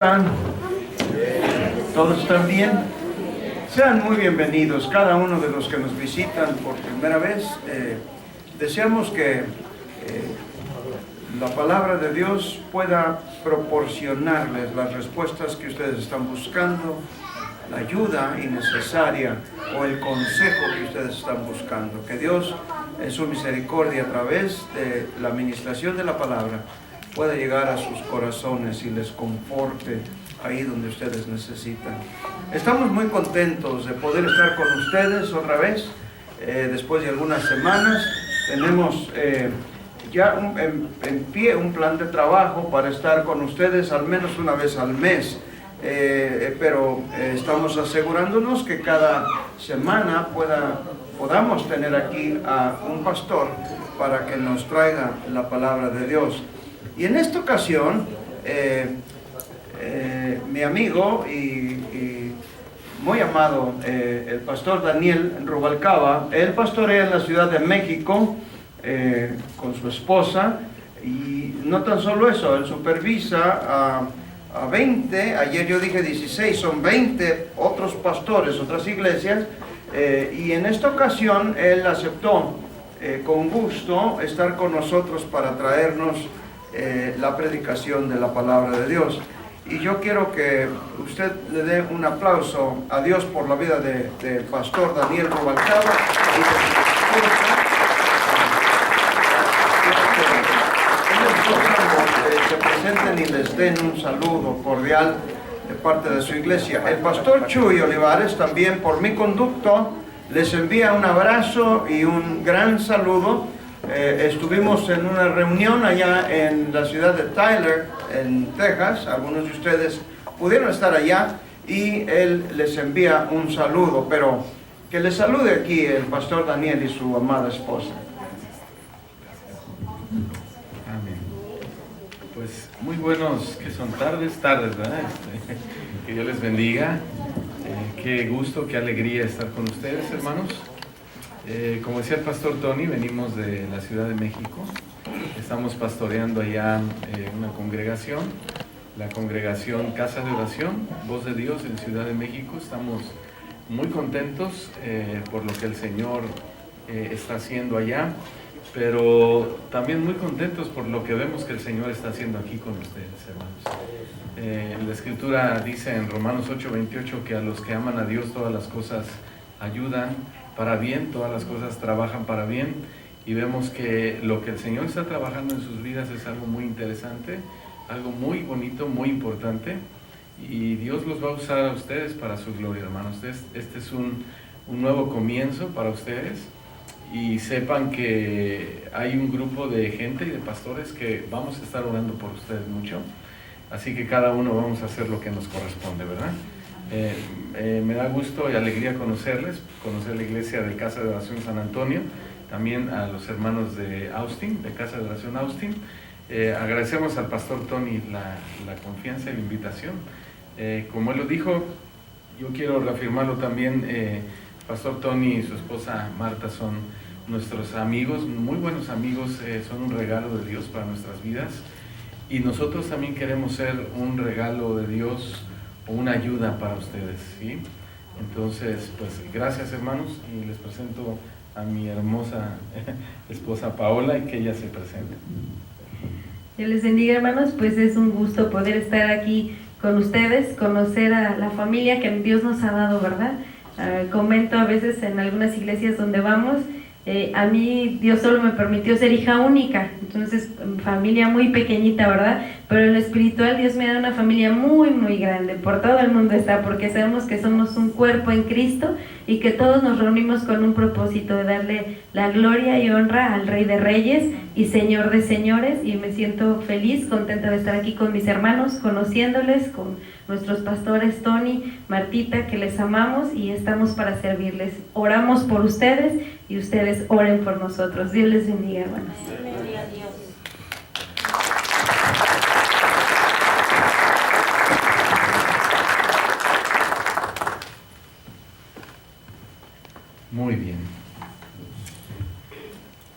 ¿Están? ¿Todos están bien? Sean muy bienvenidos cada uno de los que nos visitan por primera vez. Deseamos que la palabra de Dios pueda proporcionarles las respuestas que ustedes están buscando, la ayuda innecesaria o el consejo que ustedes están buscando. Que Dios, en su misericordia, a través de la administración de la palabra, pueda llegar a sus corazones y les conforte ahí donde ustedes necesitan. Estamos muy contentos de poder estar con ustedes otra vez. Después de algunas semanas tenemos ya en pie un plan de trabajo para estar con ustedes al menos una vez al mes. Pero estamos asegurándonos que cada semana podamos tener aquí a un pastor para que nos traiga la palabra de Dios. Y en esta ocasión, mi amigo y muy amado, el pastor Daniel Rubalcaba, él pastorea en la Ciudad de México con su esposa, y no tan solo eso, él supervisa a 20, ayer yo dije 16, son 20 otros pastores, otras iglesias, y en esta ocasión él aceptó con gusto estar con nosotros para traernos la predicación de la palabra de Dios. Y yo quiero que usted le dé un aplauso a Dios por la vida de pastor Daniel Rubalcaba y de su esposa. Se presenten y les den un saludo cordial de parte de su iglesia. El pastor Chuy Olivares, también por mi conducto, les envía un abrazo y un gran saludo. Estuvimos en una reunión allá en la ciudad de Tyler, en Texas. Algunos de ustedes pudieron estar allá y él les envía un saludo, pero que les salude aquí el pastor Daniel y su amada esposa. Amén. Pues muy buenos, que son tardes, ¿verdad? Que Dios les bendiga. Qué gusto, qué alegría estar con ustedes, hermanos. Como decía el pastor Tony, venimos de la Ciudad de México. Estamos pastoreando allá una congregación, la congregación Casa de Oración, Voz de Dios en Ciudad de México. Estamos muy contentos por lo que el Señor está haciendo allá, pero también muy contentos por lo que vemos que el Señor está haciendo aquí con ustedes, hermanos. La Escritura dice en Romanos 8:28 que a los que aman a Dios todas las cosas ayudan para bien, todas las cosas trabajan para bien, y vemos que lo que el Señor está trabajando en sus vidas es algo muy interesante, algo muy bonito, muy importante, y Dios los va a usar a ustedes para su gloria, hermanos. Este es un nuevo comienzo para ustedes, y sepan que hay un grupo de gente y de pastores que vamos a estar orando por ustedes mucho, así que cada uno vamos a hacer lo que nos corresponde, ¿verdad? Me da gusto y alegría conocer la iglesia de Casa de Oración San Antonio, también a los hermanos de Austin, de Casa de Oración Austin. Agradecemos al pastor Tony la confianza y la invitación. Como él lo dijo, yo quiero reafirmarlo también. Pastor Tony y su esposa Marta son nuestros amigos, muy buenos amigos, son un regalo de Dios para nuestras vidas, y nosotros también queremos ser un regalo de Dios o una ayuda para ustedes, ¿sí? Entonces, pues gracias, hermanos, y les presento a mi hermosa esposa Paola, y que ella se presente. Dios les bendiga, hermanos. Pues es un gusto poder estar aquí con ustedes, conocer a la familia que Dios nos ha dado, ¿verdad? Comento a veces en algunas iglesias donde vamos, a mí Dios solo me permitió ser hija única, entonces familia muy pequeñita, ¿verdad? Pero en lo espiritual Dios me da una familia muy, muy grande, por todo el mundo está, porque sabemos que somos un cuerpo en Cristo y que todos nos reunimos con un propósito de darle la gloria y honra al Rey de Reyes y Señor de Señores, y me siento feliz, contenta de estar aquí con mis hermanos, conociéndoles, con nuestros pastores Tony, Martita, que les amamos y estamos para servirles. Oramos por ustedes y ustedes oren por nosotros. Dios les bendiga, hermanos. Gloria a Dios. Muy bien.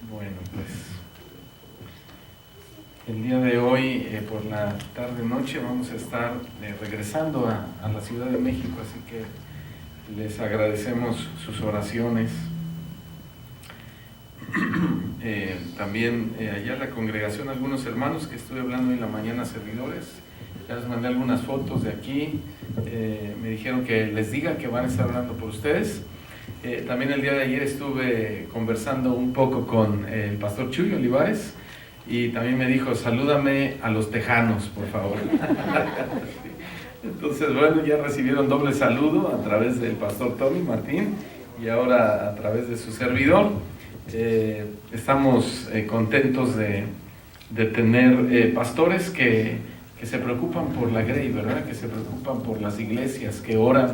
Bueno, pues el día de hoy, por la tarde-noche, noche vamos a estar regresando a la Ciudad de México, así que les agradecemos sus oraciones. También allá en la congregación, algunos hermanos que estuve hablando hoy en la mañana, servidores, ya les mandé algunas fotos de aquí, me dijeron que les diga que van a estar hablando por ustedes. También el día de ayer estuve conversando un poco con el pastor Chuy Olivares y también me dijo, salúdame a los tejanos, por favor. Entonces, bueno, ya recibieron doble saludo a través del pastor Tommy Martín y ahora a través de su servidor. Estamos contentos de tener pastores que se preocupan por la Grey, ¿verdad? Que se preocupan por las iglesias, que oran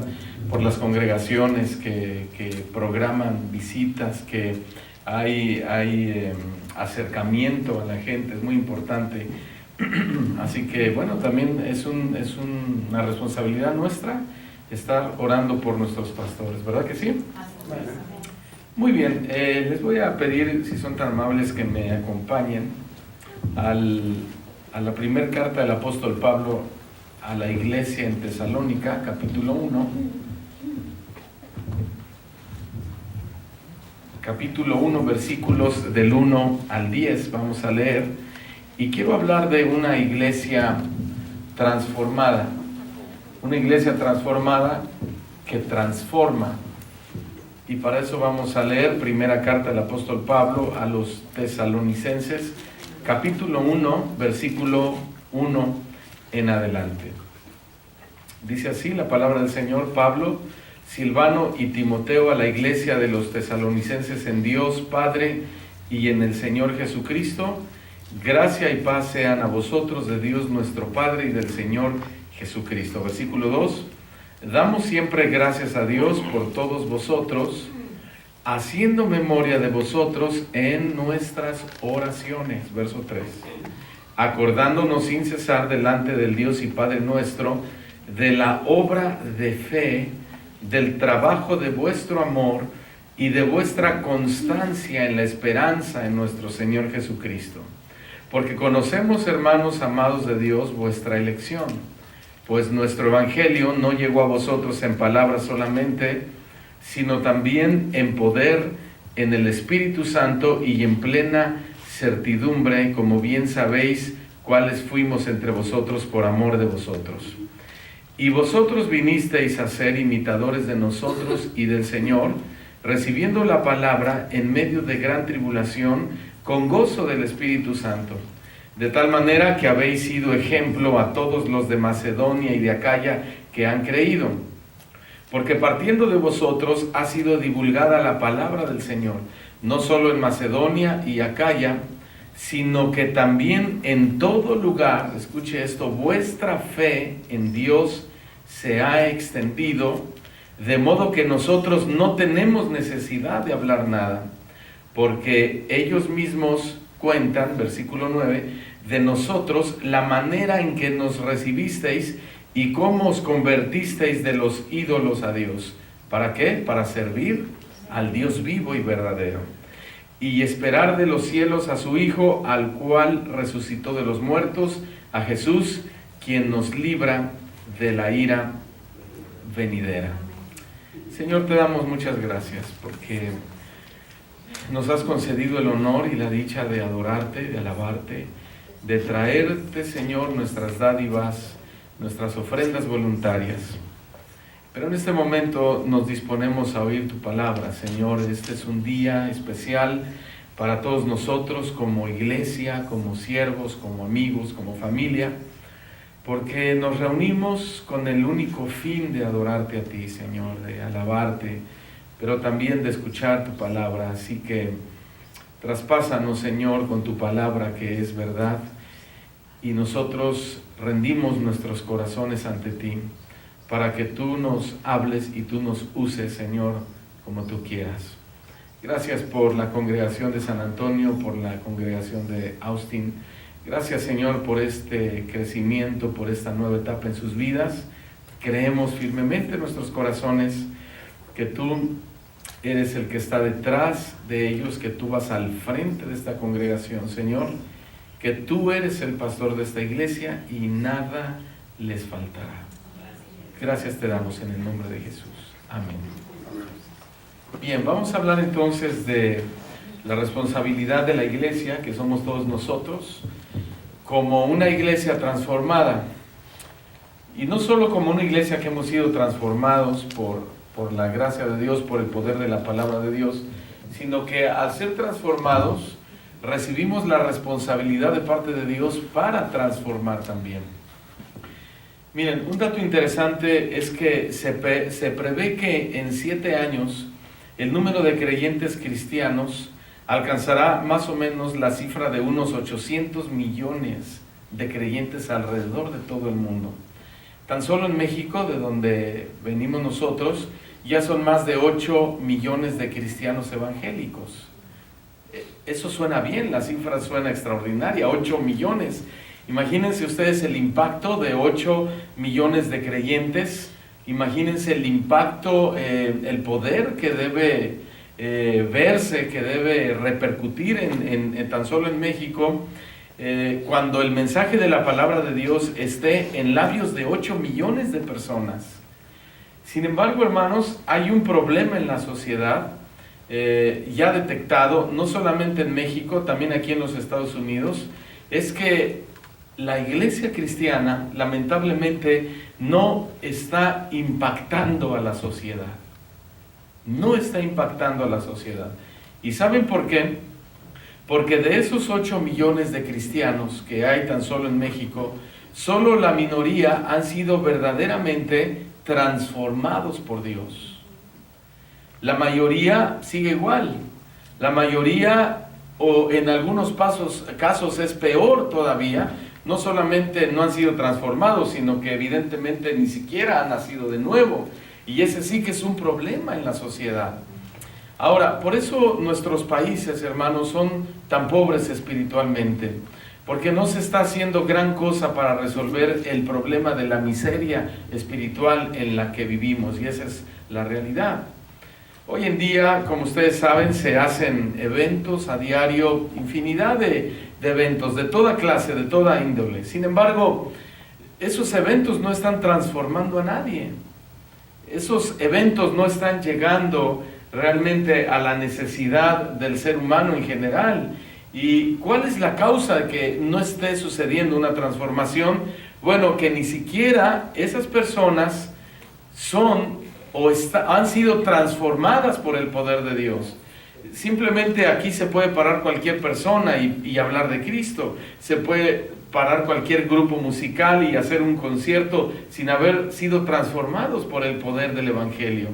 por las congregaciones, que programan visitas, que hay acercamiento a la gente, es muy importante. Así que, bueno, también es una responsabilidad nuestra estar orando por nuestros pastores, ¿verdad que sí? Muy bien, les voy a pedir, si son tan amables, que me acompañen a la primera carta del apóstol Pablo a la iglesia en Tesalónica, capítulo 1. Capítulo 1, versículos del 1 al 10, vamos a leer. Y quiero hablar de una iglesia transformada. Una iglesia transformada que transforma. Y para eso vamos a leer primera carta del apóstol Pablo a los tesalonicenses, capítulo 1, versículo 1 en adelante. Dice así la palabra del Señor: Pablo, Silvano y Timoteo, a la iglesia de los tesalonicenses en Dios Padre y en el Señor Jesucristo, gracia y paz sean a vosotros de Dios nuestro Padre y del Señor Jesucristo. Versículo 2. Damos siempre gracias a Dios por todos vosotros, haciendo memoria de vosotros en nuestras oraciones. Verso 3. Acordándonos sin cesar delante del Dios y Padre nuestro, de la obra de fe, del trabajo de vuestro amor y de vuestra constancia en la esperanza en nuestro Señor Jesucristo. Porque conocemos, hermanos amados de Dios, vuestra elección. Pues nuestro evangelio no llegó a vosotros en palabras solamente, sino también en poder, en el Espíritu Santo y en plena certidumbre, como bien sabéis cuáles fuimos entre vosotros por amor de vosotros. Y vosotros vinisteis a ser imitadores de nosotros y del Señor, recibiendo la palabra en medio de gran tribulación, con gozo del Espíritu Santo. De tal manera que habéis sido ejemplo a todos los de Macedonia y de Acaya que han creído. Porque partiendo de vosotros ha sido divulgada la palabra del Señor, no solo en Macedonia y Acaya, sino que también en todo lugar, escuche esto, vuestra fe en Dios se ha extendido, de modo que nosotros no tenemos necesidad de hablar nada, porque ellos mismos cuentan, versículo 9, de nosotros la manera en que nos recibisteis y cómo os convertisteis de los ídolos a Dios. ¿Para qué? Para servir al Dios vivo y verdadero. Y esperar de los cielos a su Hijo, al cual resucitó de los muertos, a Jesús, quien nos libra de la ira venidera. Señor, te damos muchas gracias porque nos has concedido el honor y la dicha de adorarte, de alabarte, de traerte, Señor, nuestras dádivas, nuestras ofrendas voluntarias. Pero en este momento nos disponemos a oír tu palabra, Señor. Este es un día especial para todos nosotros como iglesia, como siervos, como amigos, como familia, porque nos reunimos con el único fin de adorarte a ti, Señor, de alabarte, pero también de escuchar tu palabra. Así que traspásanos, Señor, con tu palabra que es verdad, y nosotros rendimos nuestros corazones ante ti para que tú nos hables y tú nos uses, Señor, como tú quieras. Gracias por la congregación de San Antonio, por la congregación de Austin. Gracias, Señor, por este crecimiento, por esta nueva etapa en sus vidas. Creemos firmemente en nuestros corazones que tú eres el que está detrás de ellos, que tú vas al frente de esta congregación, Señor, que tú eres el pastor de esta iglesia y nada les faltará. Gracias te damos en el nombre de Jesús. Amén. Bien, vamos a hablar entonces de la responsabilidad de la iglesia, que somos todos nosotros, como una iglesia transformada. Y no solo como una iglesia que hemos sido transformados por la gracia de Dios, por el poder de la palabra de Dios, sino que al ser transformados, recibimos la responsabilidad de parte de Dios para transformar también. Miren, un dato interesante es que se prevé que en 7 años el número de creyentes cristianos alcanzará más o menos la cifra de unos 800 millones de creyentes alrededor de todo el mundo. Tan solo en México, de donde venimos nosotros, ya son más de 8 millones de cristianos evangélicos. Eso suena bien, la cifra suena extraordinaria, 8 millones. Imagínense ustedes el impacto de 8 millones de creyentes, imagínense el impacto, el poder que debe verse, que debe repercutir en tan solo en México, cuando el mensaje de la palabra de Dios esté en labios de 8 millones de personas. Sin embargo, hermanos, hay un problema en la sociedad, ya detectado, no solamente en México, también aquí en los Estados Unidos, es que la iglesia cristiana, lamentablemente, no está impactando a la sociedad. No está impactando a la sociedad. ¿Y saben por qué? Porque de esos 8 millones de cristianos que hay tan solo en México, solo la minoría han sido verdaderamente transformados por Dios. La mayoría sigue igual. La mayoría, o en algunos casos es peor todavía, no solamente no han sido transformados, sino que evidentemente ni siquiera han nacido de nuevo. Y ese sí que es un problema en la sociedad. Ahora, por eso nuestros países, hermanos, son tan pobres espiritualmente, porque no se está haciendo gran cosa para resolver el problema de la miseria espiritual en la que vivimos, y esa es la realidad. Hoy en día, como ustedes saben, se hacen eventos a diario, infinidad de eventos de toda clase, de toda índole. Sin embargo, esos eventos no están transformando a nadie. Esos eventos no están llegando realmente a la necesidad del ser humano en general. ¿Y cuál es la causa de que no esté sucediendo una transformación? Bueno, que ni siquiera esas personas han sido transformadas por el poder de Dios. Simplemente aquí se puede parar cualquier persona y hablar de Cristo. Se puede parar cualquier grupo musical y hacer un concierto sin haber sido transformados por el poder del Evangelio.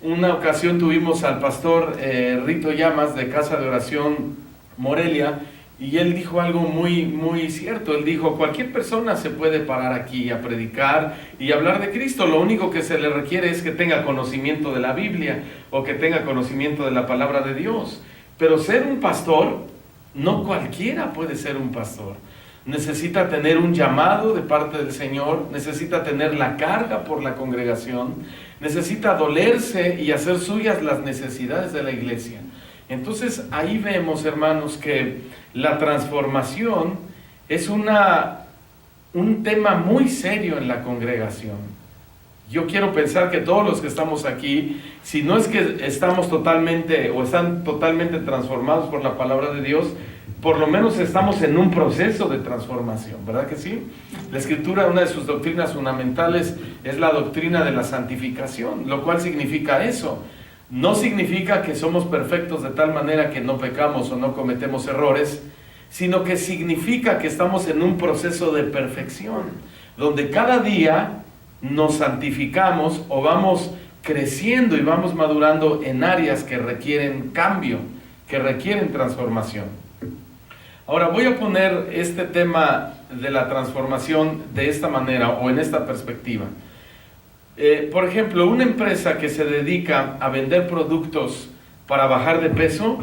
Una ocasión tuvimos al pastor Rito Llamas de Casa de Oración Morelia, y él dijo algo muy, muy cierto. Él dijo, cualquier persona se puede parar aquí a predicar y hablar de Cristo. Lo único que se le requiere es que tenga conocimiento de la Biblia o que tenga conocimiento de la palabra de Dios. Pero ser un pastor, no cualquiera puede ser un pastor. Necesita tener un llamado de parte del Señor, necesita tener la carga por la congregación, necesita dolerse y hacer suyas las necesidades de la iglesia. Entonces ahí vemos, hermanos, que la transformación es un tema muy serio en la congregación. Yo quiero pensar que todos los que estamos aquí, si no es que estamos totalmente o están totalmente transformados por la palabra de Dios, por lo menos estamos en un proceso de transformación, ¿verdad que sí? La Escritura, una de sus doctrinas fundamentales es la doctrina de la santificación, lo cual significa eso. No significa que somos perfectos de tal manera que no pecamos o no cometemos errores, sino que significa que estamos en un proceso de perfección, donde cada día nos santificamos o vamos creciendo y vamos madurando en áreas que requieren cambio, que requieren transformación. Ahora voy a poner este tema de la transformación de esta manera o en esta perspectiva. Por ejemplo, una empresa que se dedica a vender productos para bajar de peso,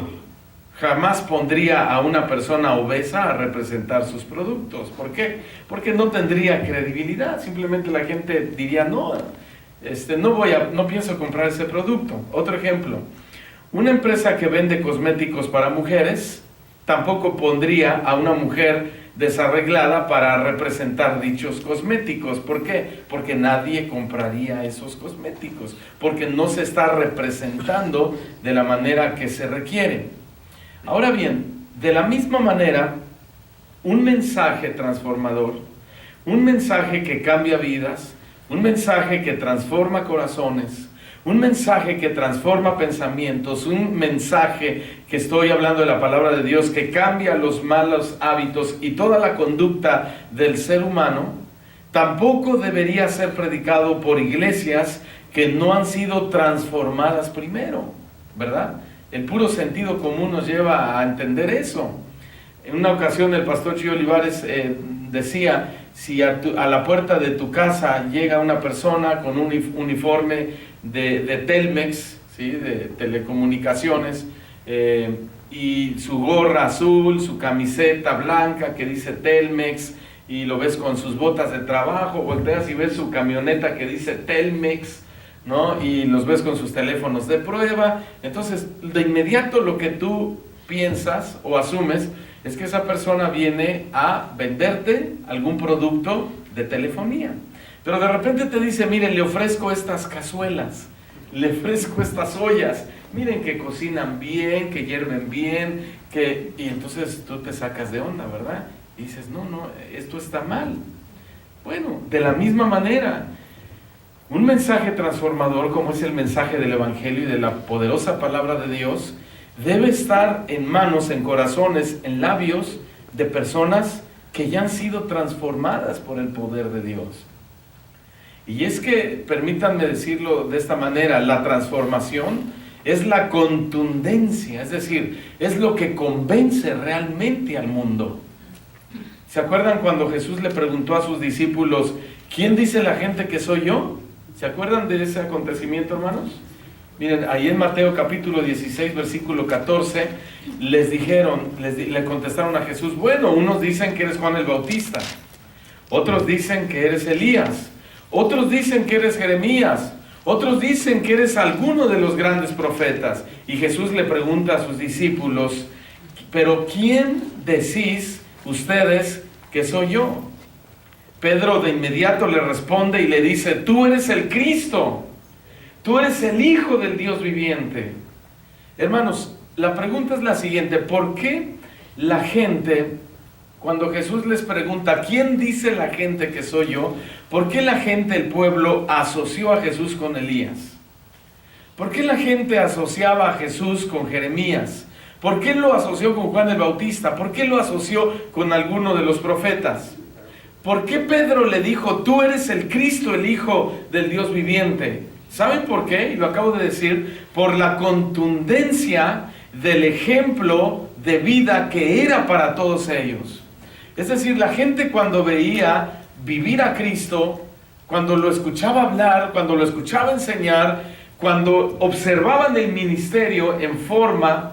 jamás pondría a una persona obesa a representar sus productos. ¿Por qué? Porque no tendría credibilidad. Simplemente la gente diría, no pienso comprar ese producto. Otro ejemplo, una empresa que vende cosméticos para mujeres tampoco pondría a una mujer desarreglada para representar dichos cosméticos. ¿Por qué? Porque nadie compraría esos cosméticos, porque no se está representando de la manera que se requiere. Ahora bien, de la misma manera, un mensaje transformador, un mensaje que cambia vidas, un mensaje que transforma corazones, un mensaje que transforma pensamientos, un mensaje que estoy hablando de la palabra de Dios, que cambia los malos hábitos y toda la conducta del ser humano, tampoco debería ser predicado por iglesias que no han sido transformadas primero, ¿verdad? El puro sentido común nos lleva a entender eso. En una ocasión el pastor Chío Olivares decía, si a la puerta de tu casa llega una persona con un uniforme de Telmex, ¿sí?, de telecomunicaciones, y su gorra azul, su camiseta blanca que dice Telmex, y lo ves con sus botas de trabajo, volteas y ves su camioneta que dice Telmex, ¿no?, y los ves con sus teléfonos de prueba. Entonces, de inmediato lo que tú piensas o asumes es que esa persona viene a venderte algún producto de telefonía. Pero de repente te dice, miren, le ofrezco estas cazuelas, le ofrezco estas ollas, miren que cocinan bien, que hierven bien, y entonces tú te sacas de onda, ¿verdad? Y dices, no, esto está mal. Bueno, de la misma manera, un mensaje transformador como es el mensaje del Evangelio y de la poderosa palabra de Dios, debe estar en manos, en corazones, en labios de personas que ya han sido transformadas por el poder de Dios. Y es que, permítanme decirlo de esta manera, la transformación es la contundencia, es decir, es lo que convence realmente al mundo. ¿Se acuerdan cuando Jesús le preguntó a sus discípulos, ¿quién dice la gente que soy yo? ¿Se acuerdan de ese acontecimiento, hermanos? Miren, ahí en Mateo capítulo 16, versículo 14, le contestaron a Jesús, bueno, unos dicen que eres Juan el Bautista, otros dicen que eres Elías, otros dicen que eres Jeremías, otros dicen que eres alguno de los grandes profetas. Y Jesús le pregunta a sus discípulos, pero ¿quién decís ustedes que soy yo? Pedro de inmediato le responde y le dice, tú eres el Cristo, tú eres el Hijo del Dios viviente. Hermanos, la pregunta es la siguiente, ¿por qué la gente, cuando Jesús les pregunta, ¿quién dice la gente que soy yo? ¿Por qué la gente, el pueblo, asoció a Jesús con Elías? ¿Por qué la gente asociaba a Jesús con Jeremías? ¿Por qué lo asoció con Juan el Bautista? ¿Por qué lo asoció con alguno de los profetas? ¿Por qué Pedro le dijo, tú eres el Cristo, el Hijo del Dios viviente? ¿Saben por qué? Y lo acabo de decir, por la contundencia del ejemplo de vida que era para todos ellos. Es decir, la gente cuando veía vivir a Cristo, cuando lo escuchaba hablar, cuando lo escuchaba enseñar, cuando observaban el ministerio en forma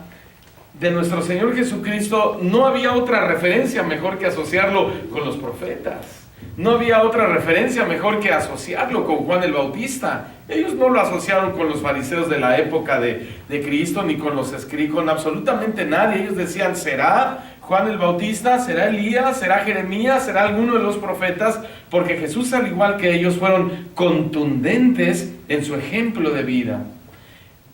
de nuestro Señor Jesucristo, no había otra referencia mejor que asociarlo con los profetas. No había otra referencia mejor que asociarlo con Juan el Bautista. Ellos no lo asociaron con los fariseos de la época de Cristo, ni con los escribas, con absolutamente nadie. Ellos decían, ¿será Juan el Bautista? ¿Será Elías? ¿Será Jeremías? ¿Será alguno de los profetas? Porque Jesús, al igual que ellos, fueron contundentes en su ejemplo de vida.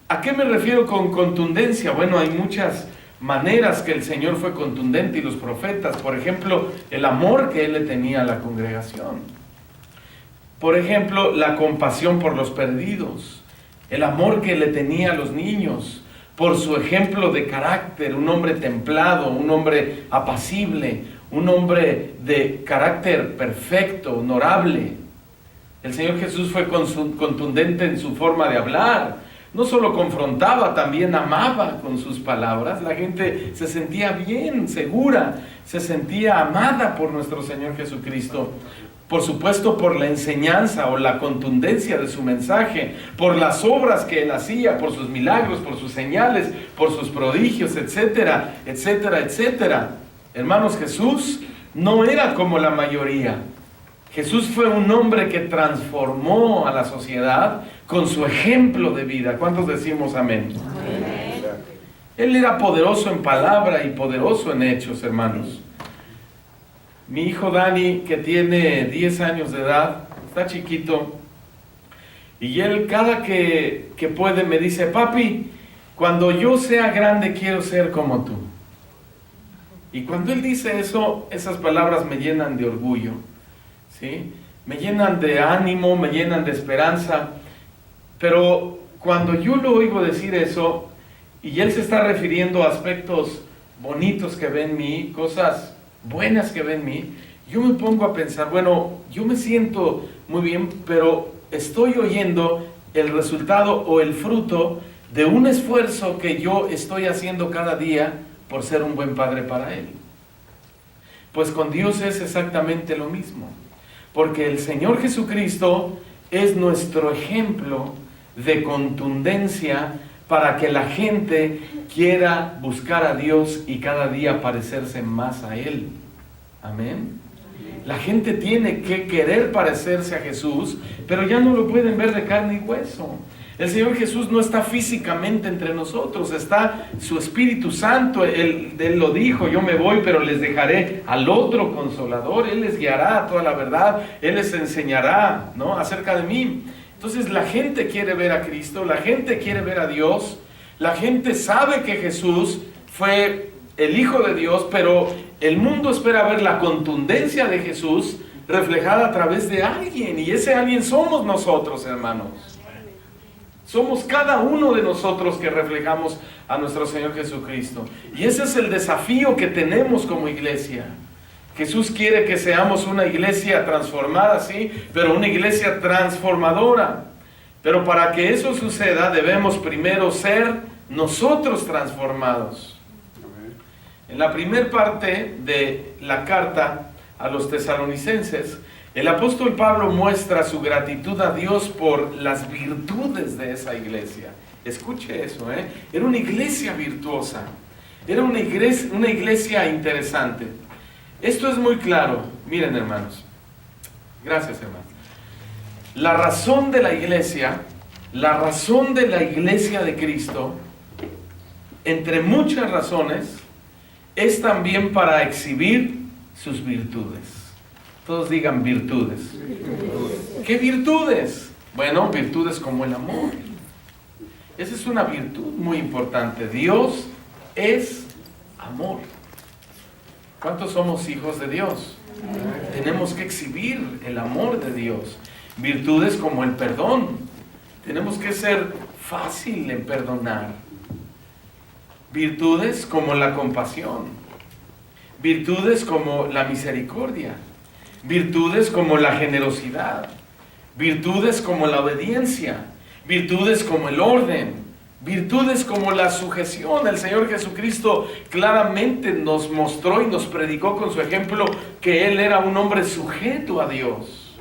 ¿A qué me refiero con contundencia? Bueno, hay muchas maneras que el Señor fue contundente y los profetas. Por ejemplo, el amor que Él le tenía a la congregación. Por ejemplo, la compasión por los perdidos. El amor que le tenía a los niños. Por su ejemplo de carácter, un hombre templado, un hombre apacible, un hombre de carácter perfecto, honorable. El Señor Jesús fue contundente en su forma de hablar. No solo confrontaba, también amaba con sus palabras. La gente se sentía bien, segura, se sentía amada por nuestro Señor Jesucristo. Por supuesto, por la enseñanza o la contundencia de su mensaje, por las obras que Él hacía, por sus milagros, por sus señales, por sus prodigios, etcétera, etcétera, etcétera. Hermanos, Jesús no era como la mayoría. Jesús fue un hombre que transformó a la sociedad con su ejemplo de vida. ¿Cuántos decimos amén? Amén. Él era poderoso en palabra y poderoso en hechos, hermanos. Mi hijo Dani, que tiene 10 años de edad, está chiquito, y él cada que puede me dice: papi, cuando yo sea grande quiero ser como tú. Y cuando él dice eso, esas palabras me llenan de orgullo, ¿sí? Me llenan de ánimo, me llenan de esperanza. Pero cuando yo lo oigo decir eso, y él se está refiriendo a aspectos bonitos que ve en mí, cosas buenas que ve en mí, yo me pongo a pensar, bueno, yo me siento muy bien, pero estoy oyendo el resultado o el fruto de un esfuerzo que yo estoy haciendo cada día por ser un buen padre para él. Pues con Dios es exactamente lo mismo, porque el Señor Jesucristo es nuestro ejemplo de contundencia para que la gente quiera buscar a Dios y cada día parecerse más a Él. Amén. La gente tiene que querer parecerse a Jesús, pero ya no lo pueden ver de carne y hueso. El Señor Jesús no está físicamente entre nosotros, está su Espíritu Santo. Él lo dijo: yo me voy, pero les dejaré al otro Consolador. Él les guiará a toda la verdad, Él les enseñará, ¿no?, acerca de mí. Entonces la gente quiere ver a Cristo, la gente quiere ver a Dios, la gente sabe que Jesús fue el Hijo de Dios, pero el mundo espera ver la contundencia de Jesús reflejada a través de alguien, y ese alguien somos nosotros, hermanos. Somos cada uno de nosotros que reflejamos a nuestro Señor Jesucristo. Y ese es el desafío que tenemos como iglesia. Jesús quiere que seamos una iglesia transformada, sí, pero una iglesia transformadora. Pero para que eso suceda, debemos primero ser nosotros transformados. En la primera parte de la carta a los tesalonicenses, el apóstol Pablo muestra su gratitud a Dios por las virtudes de esa iglesia. Escuche eso, Era una iglesia virtuosa, era una iglesia interesante. Esto es muy claro. Miren, hermanos. Gracias, hermanos. La razón de la iglesia de Cristo, entre muchas razones, es también para exhibir sus virtudes. Todos digan virtudes. ¿Qué virtudes? Bueno, virtudes como el amor. Esa es una virtud muy importante. Dios es amor. ¿Cuántos somos hijos de Dios? Tenemos que exhibir el amor de Dios. Virtudes como el perdón. Tenemos que ser fácil en perdonar. Virtudes como la compasión. Virtudes como la misericordia. Virtudes como la generosidad. Virtudes como la obediencia. Virtudes como el orden. Virtudes como la sujeción. El Señor Jesucristo claramente nos mostró y nos predicó con su ejemplo que Él era un hombre sujeto a Dios.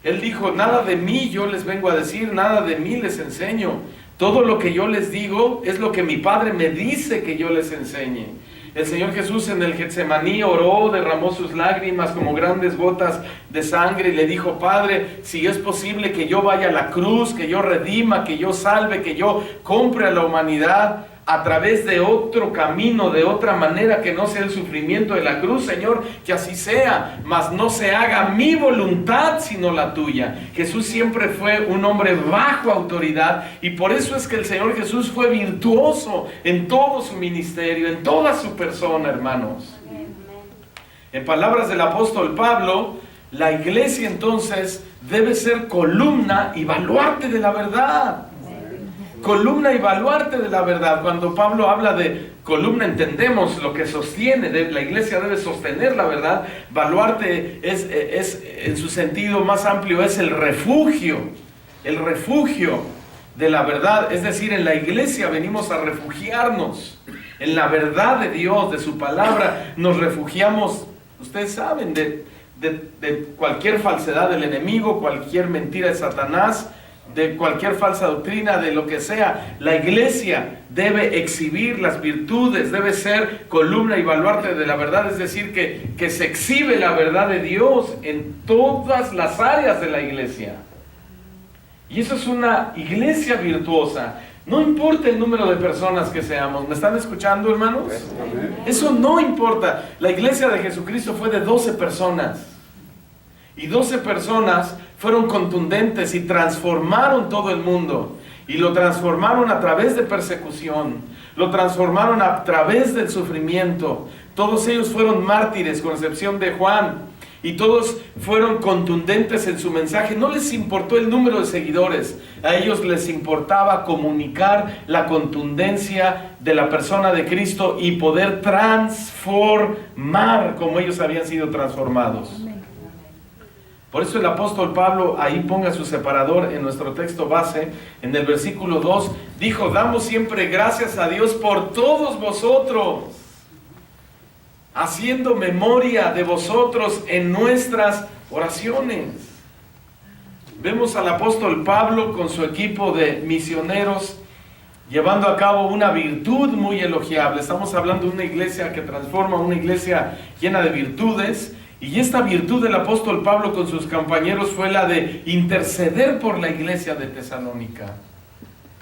Él dijo: nada de mí yo les vengo a decir, nada de mí les enseño. Todo lo que yo les digo es lo que mi Padre me dice que yo les enseñe. El Señor Jesús en el Getsemaní oró, derramó sus lágrimas como grandes gotas de sangre y le dijo: Padre, si es posible que yo vaya a la cruz, que yo redima, que yo salve, que yo compre a la humanidad a través de otro camino, de otra manera que no sea el sufrimiento de la cruz, Señor, que así sea, mas no se haga mi voluntad sino la tuya. Jesús siempre fue un hombre bajo autoridad, y por eso es que el Señor Jesús fue virtuoso en todo su ministerio, en toda su persona, hermanos. En palabras del apóstol Pablo, la iglesia entonces debe ser columna y baluarte de la verdad. Columna y baluarte de la verdad. Cuando Pablo habla de columna, entendemos lo que sostiene. La iglesia debe sostener la verdad. Baluarte es en su sentido más amplio, es el refugio de la verdad. Es decir, en la iglesia venimos a refugiarnos en la verdad de Dios, de su palabra. Nos refugiamos, ustedes saben, de cualquier falsedad del enemigo, cualquier mentira de Satanás, de cualquier falsa doctrina, de lo que sea. La iglesia debe exhibir las virtudes, debe ser columna y baluarte de la verdad, es decir, que se exhibe la verdad de Dios en todas las áreas de la iglesia. Y eso es una iglesia virtuosa. No importa el número de personas que seamos. ¿Me están escuchando, hermanos? Eso no importa. La iglesia de Jesucristo fue de 12 personas. Y 12 personas fueron contundentes y transformaron todo el mundo. Y lo transformaron a través de persecución. Lo transformaron a través del sufrimiento. Todos ellos fueron mártires, con excepción de Juan. Y todos fueron contundentes en su mensaje. No les importó el número de seguidores. A ellos les importaba comunicar la contundencia de la persona de Cristo y poder transformar como ellos habían sido transformados. Por eso el apóstol Pablo, ahí ponga su separador en nuestro texto base, en el versículo 2, dijo: damos siempre gracias a Dios por todos vosotros, haciendo memoria de vosotros en nuestras oraciones. Vemos al apóstol Pablo con su equipo de misioneros llevando a cabo una virtud muy elogiable. Estamos hablando de una iglesia que transforma, una iglesia llena de virtudes. Y esta virtud del apóstol Pablo con sus compañeros fue la de interceder por la iglesia de Tesalónica.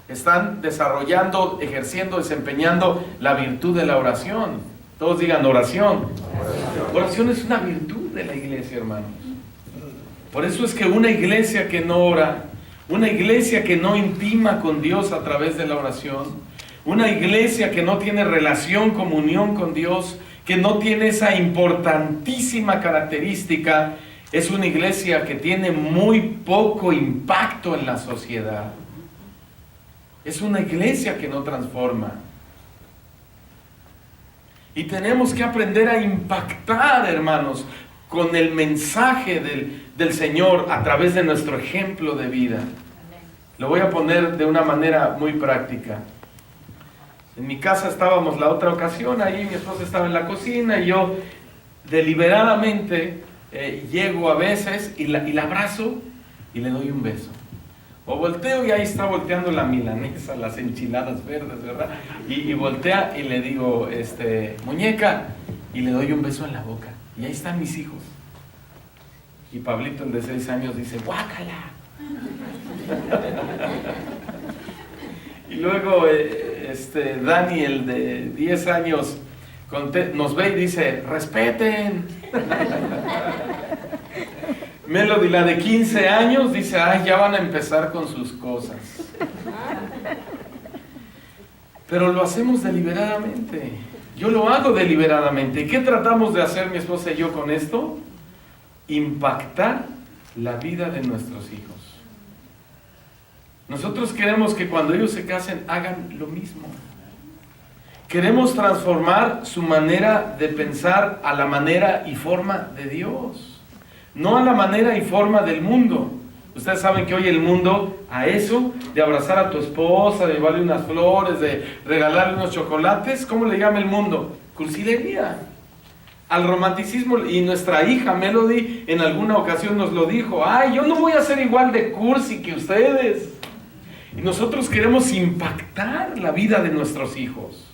Están desarrollando, ejerciendo, desempeñando la virtud de la oración. Todos digan oración. Oración es una virtud de la iglesia, hermanos. Por eso es que una iglesia que no ora, una iglesia que no intima con Dios a través de la oración, una iglesia que no tiene relación, comunión con Dios, que no tiene esa importantísima característica, es una iglesia que tiene muy poco impacto en la sociedad. Es una iglesia que no transforma. Y tenemos que aprender a impactar, hermanos, con el mensaje del Señor a través de nuestro ejemplo de vida. Lo voy a poner de una manera muy práctica. En mi casa estábamos la otra ocasión, ahí mi esposa estaba en la cocina y yo deliberadamente llego a veces y la abrazo y le doy un beso. O volteo y ahí está volteando la milanesa, las enchiladas verdes, ¿verdad? Y voltea y le digo, muñeca, y le doy un beso en la boca. Y ahí están mis hijos. Y Pablito, el de 6 años, dice, ¡guácala! Y luego Dani, el de 10 años, nos ve y dice, ¡respeten! Melody, la de 15 años, dice, ¡ay, ya van a empezar con sus cosas! Pero lo hacemos deliberadamente. Yo lo hago deliberadamente. ¿Y qué tratamos de hacer mi esposa y yo con esto? Impactar la vida de nuestros hijos. Nosotros queremos que cuando ellos se casen hagan lo mismo. Queremos transformar su manera de pensar a la manera y forma de Dios, no a la manera y forma del mundo. Ustedes saben que hoy el mundo a eso de abrazar a tu esposa, de llevarle unas flores, de regalarle unos chocolates, ¿cómo le llama el mundo? Cursilería. Al romanticismo, y nuestra hija Melody en alguna ocasión nos lo dijo, ¡ay, yo no voy a ser igual de cursi que ustedes! Y nosotros queremos impactar la vida de nuestros hijos.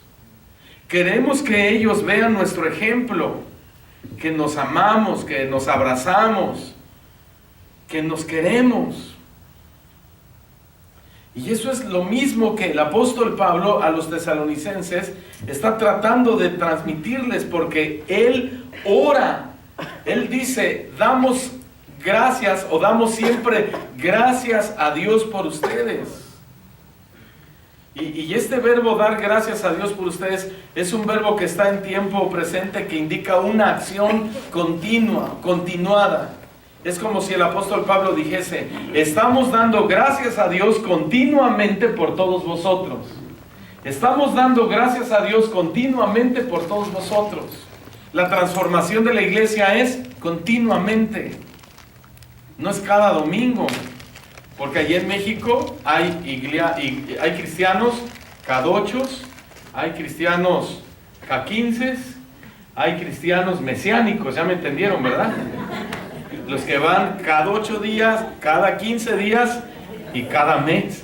Queremos que ellos vean nuestro ejemplo, que nos amamos, que nos abrazamos, que nos queremos. Y eso es lo mismo que el apóstol Pablo a los tesalonicenses está tratando de transmitirles, porque él ora, él dice, damos gracias o damos siempre gracias a Dios por ustedes. Y este verbo dar gracias a Dios por ustedes es un verbo que está en tiempo presente, que indica una acción continua, continuada. Es como si el apóstol Pablo dijese, estamos dando gracias a Dios continuamente por todos vosotros. Estamos dando gracias a Dios continuamente por todos vosotros. La transformación de la iglesia es continuamente. No es cada domingo. Porque allí en México hay cristianos cadochos, hay cristianos caquinces, hay cristianos mesiánicos, ya me entendieron, ¿verdad? Los que van cada 8 días, cada 15 días y cada mes.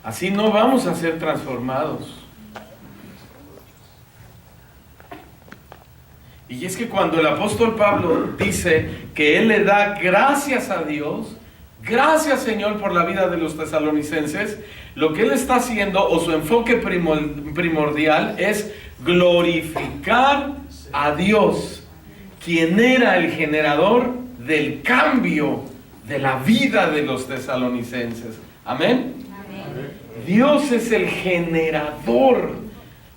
Así no vamos a ser transformados. Y es que cuando el apóstol Pablo dice que él le da gracias a Dios, gracias Señor por la vida de los tesalonicenses, lo que él está haciendo, o su enfoque primordial, es glorificar a Dios, quien era el generador del cambio de la vida de los tesalonicenses. Amén. Dios es el generador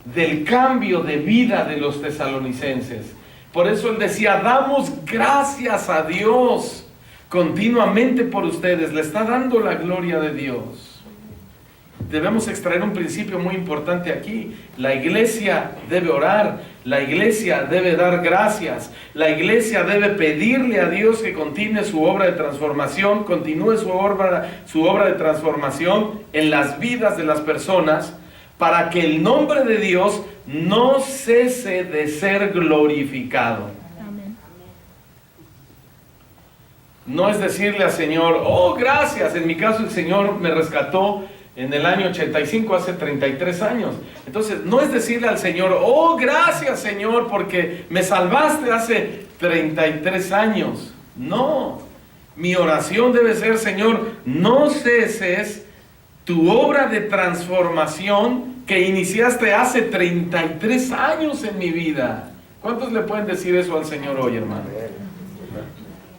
del cambio de vida de los tesalonicenses. Por eso él decía, damos gracias a Dios continuamente por ustedes. Le está dando la gloria de Dios. Debemos extraer un principio muy importante aquí. La iglesia debe orar, la iglesia debe dar gracias, la iglesia debe pedirle a Dios que continúe su obra de transformación, su obra de transformación en las vidas de las personas, para que el nombre de Dios no cese de ser glorificado. Amén. No es decirle al Señor, oh gracias, en mi caso el Señor me rescató en el año 85, hace 33 años. Entonces, no es decirle al Señor, oh gracias Señor, porque me salvaste hace 33 años. No, mi oración debe ser, Señor, no ceses tu obra de transformación que iniciaste hace 33 años en mi vida. ¿Cuántos le pueden decir eso al Señor hoy, hermano?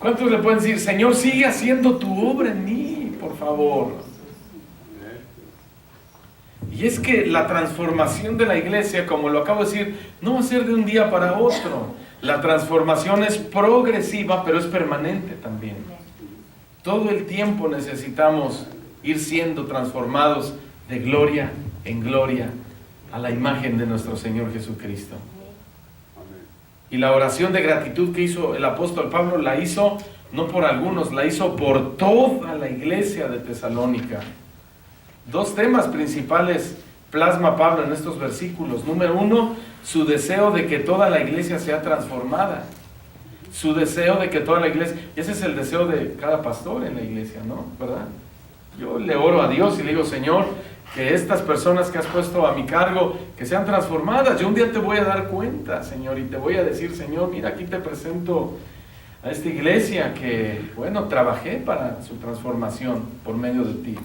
¿Cuántos le pueden decir, Señor, sigue haciendo tu obra en mí, por favor? Y es que la transformación de la iglesia, como lo acabo de decir, no va a ser de un día para otro. La transformación es progresiva, pero es permanente también. Todo el tiempo necesitamos ir siendo transformados de gloria en gloria a la imagen de nuestro Señor Jesucristo. Y la oración de gratitud que hizo el apóstol Pablo, la hizo no por algunos, la hizo por toda la iglesia de Tesalónica. Dos temas principales plasma Pablo en estos versículos. Número uno, su deseo de que toda la iglesia sea transformada. Su deseo de que toda la iglesia, ese es el deseo de cada pastor en la iglesia, ¿no? ¿Verdad? Yo le oro a Dios y le digo, Señor, que estas personas que has puesto a mi cargo, que sean transformadas. Yo un día te voy a dar cuenta, Señor, y te voy a decir, Señor, mira, aquí te presento a esta iglesia que, bueno, trabajé para su transformación por medio de ti.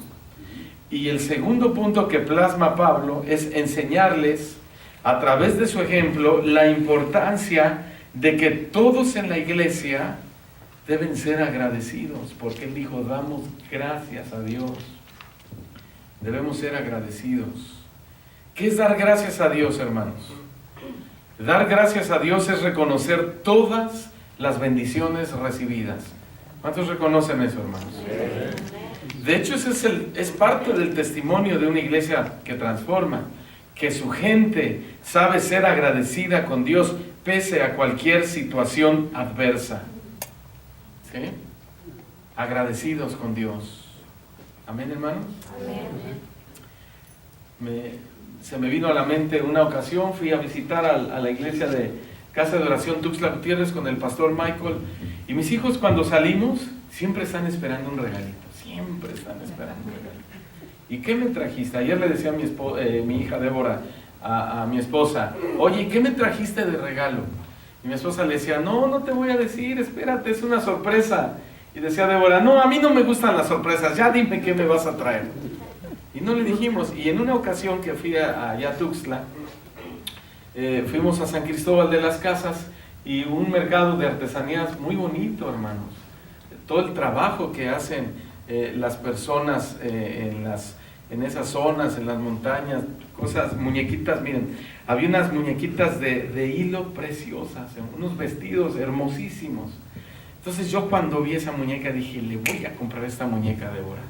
Y el segundo punto que plasma Pablo es enseñarles, a través de su ejemplo, la importancia de que todos en la iglesia deben ser agradecidos, porque él dijo, damos gracias a Dios. Debemos ser agradecidos. ¿Qué es dar gracias a Dios, hermanos? Dar gracias a Dios es reconocer todas las bendiciones recibidas. ¿Cuántos reconocen eso, hermanos? De hecho, ese es parte del testimonio de una iglesia que transforma, que su gente sabe ser agradecida con Dios pese a cualquier situación adversa. ¿Sí? Agradecidos con Dios. Amén, hermanos. Se me vino a la mente una ocasión, fui a visitar a la iglesia de Casa de Oración Tuxtla Gutiérrez con el pastor Michael, y mis hijos cuando salimos siempre están esperando un regalito, siempre están esperando un regalito. ¿Y qué me trajiste? Ayer le decía a mi hija Débora, a mi esposa, oye, ¿qué me trajiste de regalo? Y mi esposa le decía, no te voy a decir, espérate, es una sorpresa. Y decía Débora, no, a mí no me gustan las sorpresas, ya dime qué me vas a traer. Y no le dijimos. Y en una ocasión que fui allá a Tuxtla, fuimos a San Cristóbal de las Casas y un mercado de artesanías muy bonito, hermanos. Todo el trabajo que hacen las personas en esas zonas, en las montañas, cosas, muñequitas, miren, había unas muñequitas de hilo preciosas, unos vestidos hermosísimos. Entonces yo cuando vi esa muñeca dije, le voy a comprar esta muñeca a Débora.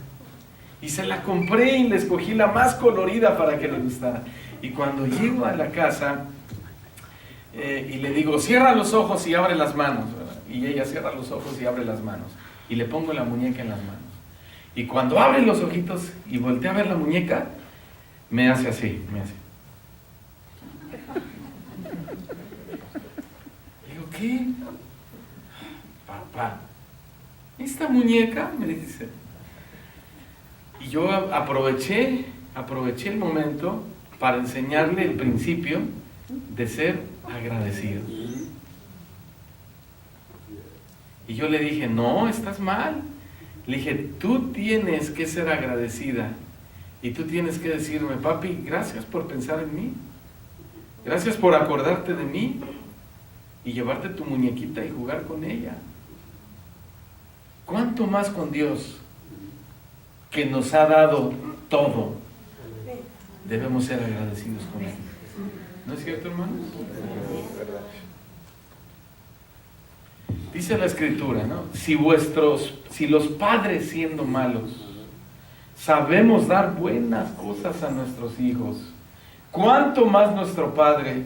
Y se la compré y le escogí la más colorida para que le gustara. Y cuando llego a la casa y le digo, cierra los ojos y abre las manos, ¿verdad? Y ella cierra los ojos y abre las manos. Y le pongo la muñeca en las manos. Y cuando abre los ojitos y voltea a ver la muñeca, me hace así, me hace. Digo, ¿qué? Papá, esta muñeca, me dice. Y yo aproveché el momento para enseñarle el principio de ser agradecido. Y yo le dije, no, estás mal. Le dije, tú tienes que ser agradecida y tú tienes que decirme, papi, gracias por pensar en mí. Gracias por acordarte de mí y llevarte tu muñequita y jugar con ella. ¿Cuánto más con Dios, que nos ha dado todo? Debemos ser agradecidos con Él. ¿No es cierto, hermanos? Dice la Escritura, ¿no? Si los padres siendo malos sabemos dar buenas cosas a nuestros hijos, ¿cuánto más nuestro Padre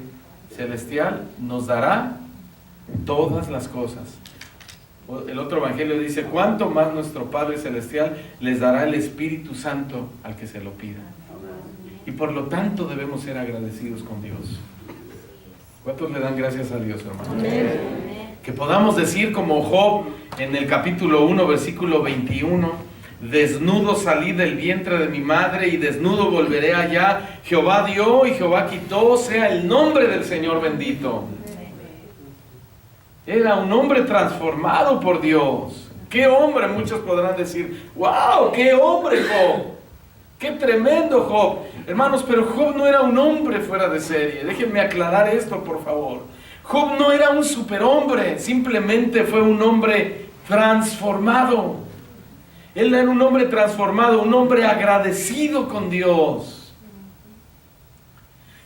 Celestial nos dará todas las cosas? El otro evangelio dice, ¿cuánto más nuestro Padre Celestial les dará el Espíritu Santo al que se lo pida? Y por lo tanto debemos ser agradecidos con Dios. ¿Cuántos le dan gracias a Dios, hermanos? Amén. Que podamos decir como Job en el capítulo 1, versículo 21, desnudo salí del vientre de mi madre y desnudo volveré allá. Jehová dio y Jehová quitó, sea el nombre del Señor bendito. Era un hombre transformado por Dios. ¡Qué hombre! Muchos podrán decir, ¡wow! ¡Qué hombre, Job! ¡Qué tremendo Job! Hermanos, pero Job no era un hombre fuera de serie. Déjenme aclarar esto, por favor. Job no era un superhombre, simplemente fue un hombre transformado. Él era un hombre transformado, un hombre agradecido con Dios.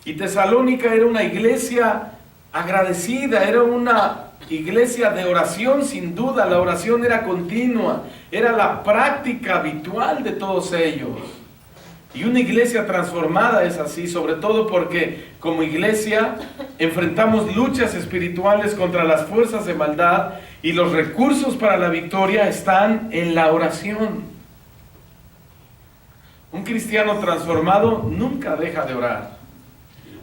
Y Tesalónica era una iglesia agradecida, era una iglesia de oración sin duda. La oración era continua, era la práctica habitual de todos ellos. Y una iglesia transformada es así, sobre todo porque como iglesia enfrentamos luchas espirituales contra las fuerzas de maldad y los recursos para la victoria están en la oración. Un cristiano transformado nunca deja de orar.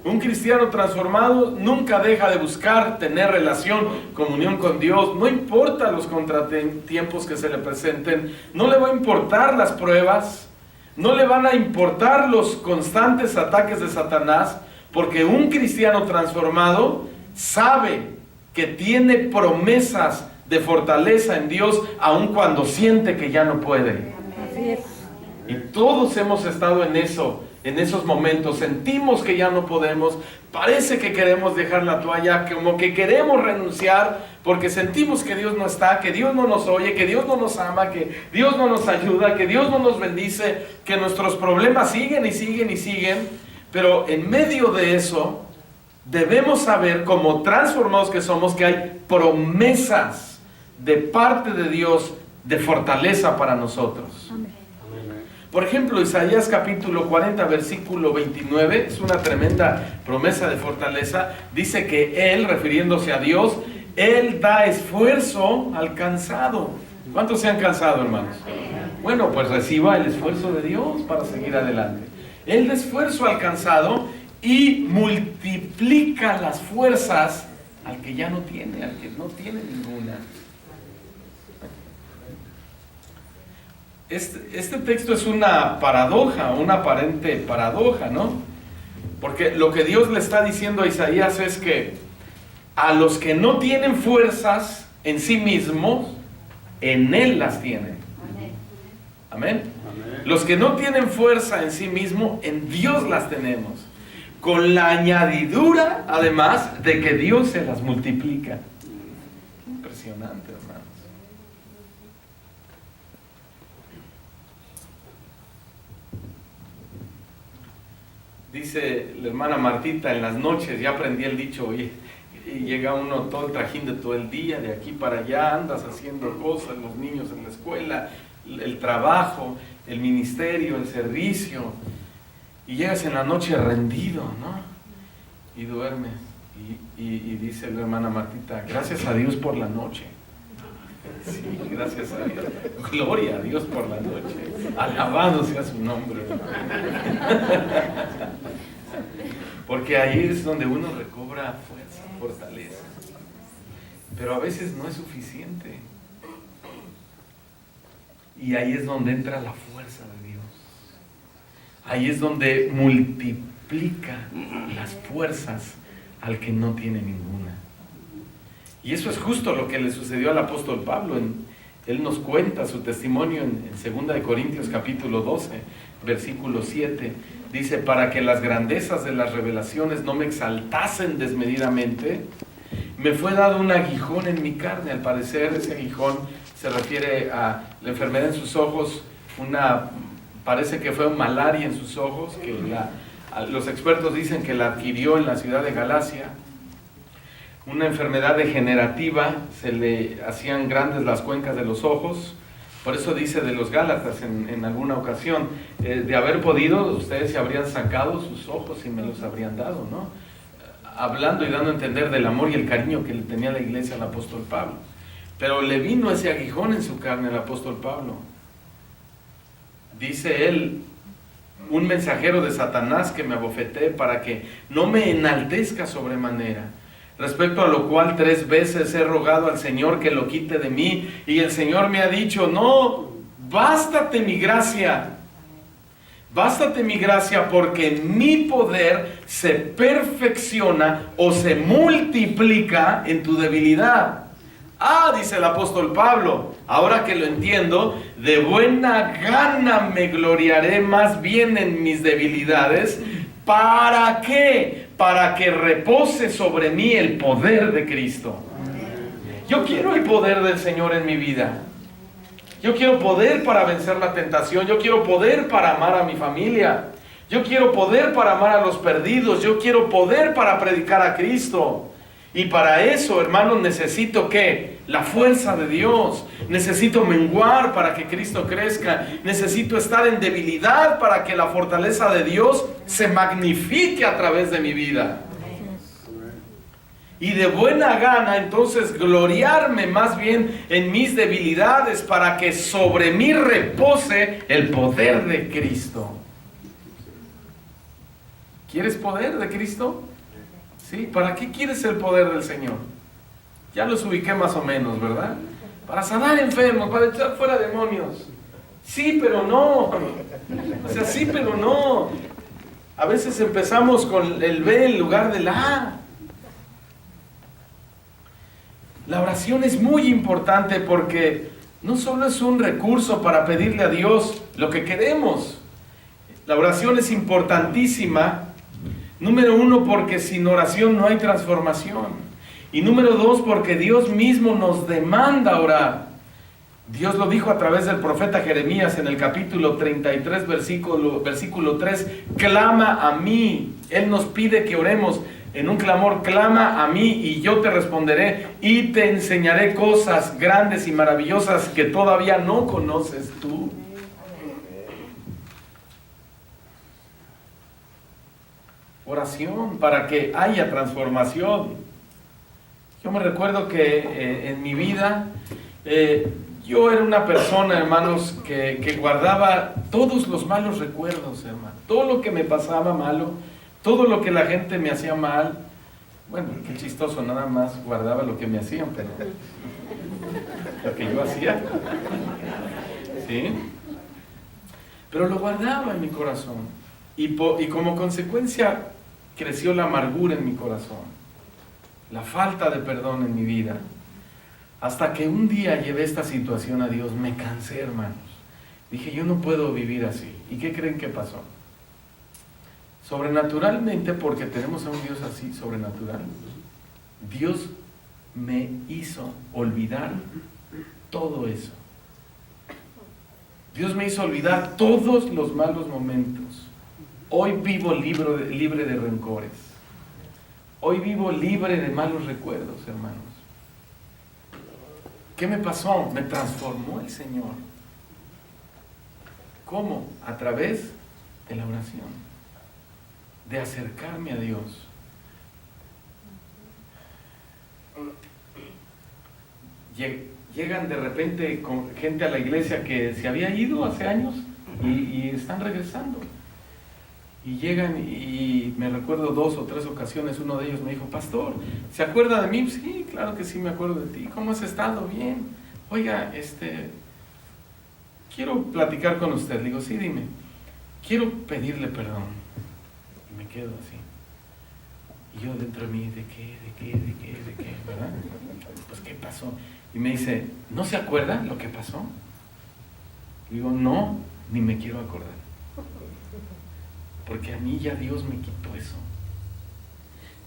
Un cristiano transformado nunca deja de buscar tener relación, comunión con Dios. No importa los contratiempos que se le presenten, no le va a importar las pruebas. No le van a importar los constantes ataques de Satanás, porque un cristiano transformado sabe que tiene promesas de fortaleza en Dios, aun cuando siente que ya no puede. Y todos hemos estado en eso, en esos momentos. Sentimos que ya no podemos, parece que queremos dejar la toalla, como que queremos renunciar, porque sentimos que Dios no está, que Dios no nos oye, que Dios no nos ama, que Dios no nos ayuda, que Dios no nos bendice, que nuestros problemas siguen y siguen y siguen. Pero en medio de eso, debemos saber, como transformados que somos, que hay promesas de parte de Dios de fortaleza para nosotros. Amén. Por ejemplo, Isaías capítulo 40, versículo 29, es una tremenda promesa de fortaleza. Dice que Él, refiriéndose a Dios, Él da esfuerzo al cansado. ¿Cuántos se han cansado, hermanos? Bueno, pues reciba el esfuerzo de Dios para seguir adelante. Él da esfuerzo al cansado y multiplica las fuerzas al que ya no tiene, al que no tiene ninguna. Este texto es una paradoja, una aparente paradoja, ¿no? Porque lo que Dios le está diciendo a Isaías es que a los que no tienen fuerzas en sí mismos, en Él las tienen. Amén. Amén. Los que no tienen fuerza en sí mismos, en Dios las tenemos. Con la añadidura, además, de que Dios se las multiplica. Impresionante, hermanos. Dice la hermana Martita, en las noches ya aprendí el dicho, oye, y llega uno todo el trajín de todo el día, de aquí para allá, andas haciendo cosas, los niños en la escuela, el trabajo, el ministerio, el servicio, y llegas en la noche rendido, ¿no? Y duermes, y dice la hermana Martita, gracias a Dios por la noche. Sí, gracias a Dios. Gloria a Dios por la noche. Alabado sea su nombre. Porque ahí es donde uno recobra fuerza, fortaleza. Pero a veces no es suficiente. Y ahí es donde entra la fuerza de Dios. Ahí es donde multiplica las fuerzas al que no tiene ninguna. Y eso es justo lo que le sucedió al apóstol Pablo Él nos cuenta su testimonio en 2 de Corintios capítulo 12, versículo 7. Dice, para que las grandezas de las revelaciones no me exaltasen desmedidamente, me fue dado un aguijón en mi carne. Al parecer ese aguijón se refiere a la enfermedad en sus ojos, parece que fue malaria en sus ojos, que los expertos dicen que la adquirió en la ciudad de Galacia. Una enfermedad degenerativa, se le hacían grandes las cuencas de los ojos. Por eso dice de los Gálatas en alguna ocasión, de haber podido, ustedes se habrían sacado sus ojos y me los habrían dado, ¿no? Hablando y dando a entender del amor y el cariño que le tenía la iglesia al apóstol Pablo. Pero le vino ese aguijón en su carne al apóstol Pablo. Dice él, un mensajero de Satanás que me abofeté para que no me enaltezca sobremanera. Respecto a lo cual 3 veces he rogado al Señor que lo quite de mí, y el Señor me ha dicho, no, bástate mi gracia, porque mi poder se perfecciona o se multiplica en tu debilidad. Dice el apóstol Pablo, ahora que lo entiendo, de buena gana me gloriaré más bien en mis debilidades. ¿Para qué? Para que repose sobre mí el poder de Cristo. Yo quiero el poder del Señor en mi vida. Yo quiero poder para vencer la tentación. Yo quiero poder para amar a mi familia. Yo quiero poder para amar a los perdidos. Yo quiero poder para predicar a Cristo. Y para eso, hermanos, necesito ¿qué? La fuerza de Dios. Necesito menguar para que Cristo crezca. Necesito estar en debilidad para que la fortaleza de Dios se magnifique a través de mi vida. Y de buena gana, entonces, gloriarme más bien en mis debilidades para que sobre mí repose el poder de Cristo. ¿Quieres poder de Cristo? ¿Sí? ¿Para qué quieres el poder del Señor? Ya los ubiqué más o menos, ¿verdad? Para sanar enfermos, para echar fuera demonios. Sí, pero no. O sea, sí, pero no. A veces empezamos con el B en lugar del A. La oración es muy importante porque no solo es un recurso para pedirle a Dios lo que queremos. La oración es importantísima. Número 1, porque sin oración no hay transformación. Y número 2, porque Dios mismo nos demanda orar. Dios lo dijo a través del profeta Jeremías en el capítulo 33, versículo 3. Clama a mí. Él nos pide que oremos en un clamor. Clama a mí y yo te responderé y te enseñaré cosas grandes y maravillosas que todavía no conoces tú. Oración para que haya transformación. Yo me recuerdo que en mi vida yo era una persona, hermanos, que guardaba todos los malos recuerdos, hermano. Todo lo que me pasaba malo, todo lo que la gente me hacía mal. Bueno, qué chistoso, nada más guardaba lo que me hacían, pero lo que yo hacía, ¿sí? Pero lo guardaba en mi corazón. Y como consecuencia creció la amargura en mi corazón, la falta de perdón en mi vida, hasta que un día llevé esta situación a Dios. Me cansé, hermanos. Dije, yo no puedo vivir así. ¿Y qué creen que pasó? Sobrenaturalmente, porque tenemos a un Dios así, sobrenatural, Dios me hizo olvidar todo eso. Dios me hizo olvidar todos los malos momentos. Hoy vivo libre de rencores. Hoy vivo libre de malos recuerdos, hermanos. ¿Qué me pasó? Me transformó el Señor. ¿Cómo? A través de la oración, de acercarme a Dios. Llegan de repente con gente a la iglesia que se había ido hace años y están regresando. Y llegan y me recuerdo 2 o 3 ocasiones, uno de ellos me dijo, pastor, ¿se acuerda de mí? Sí, claro que sí me acuerdo de ti. ¿Cómo has estado? Bien. Oiga, quiero platicar con usted. Le digo, sí, dime. Quiero pedirle perdón. Y me quedo así. Y yo dentro de mí, ¿de qué? ¿Verdad? Pues, ¿qué pasó? Y me dice, ¿no se acuerda lo que pasó? Y digo, no, ni me quiero acordar. Porque a mí ya Dios me quitó eso.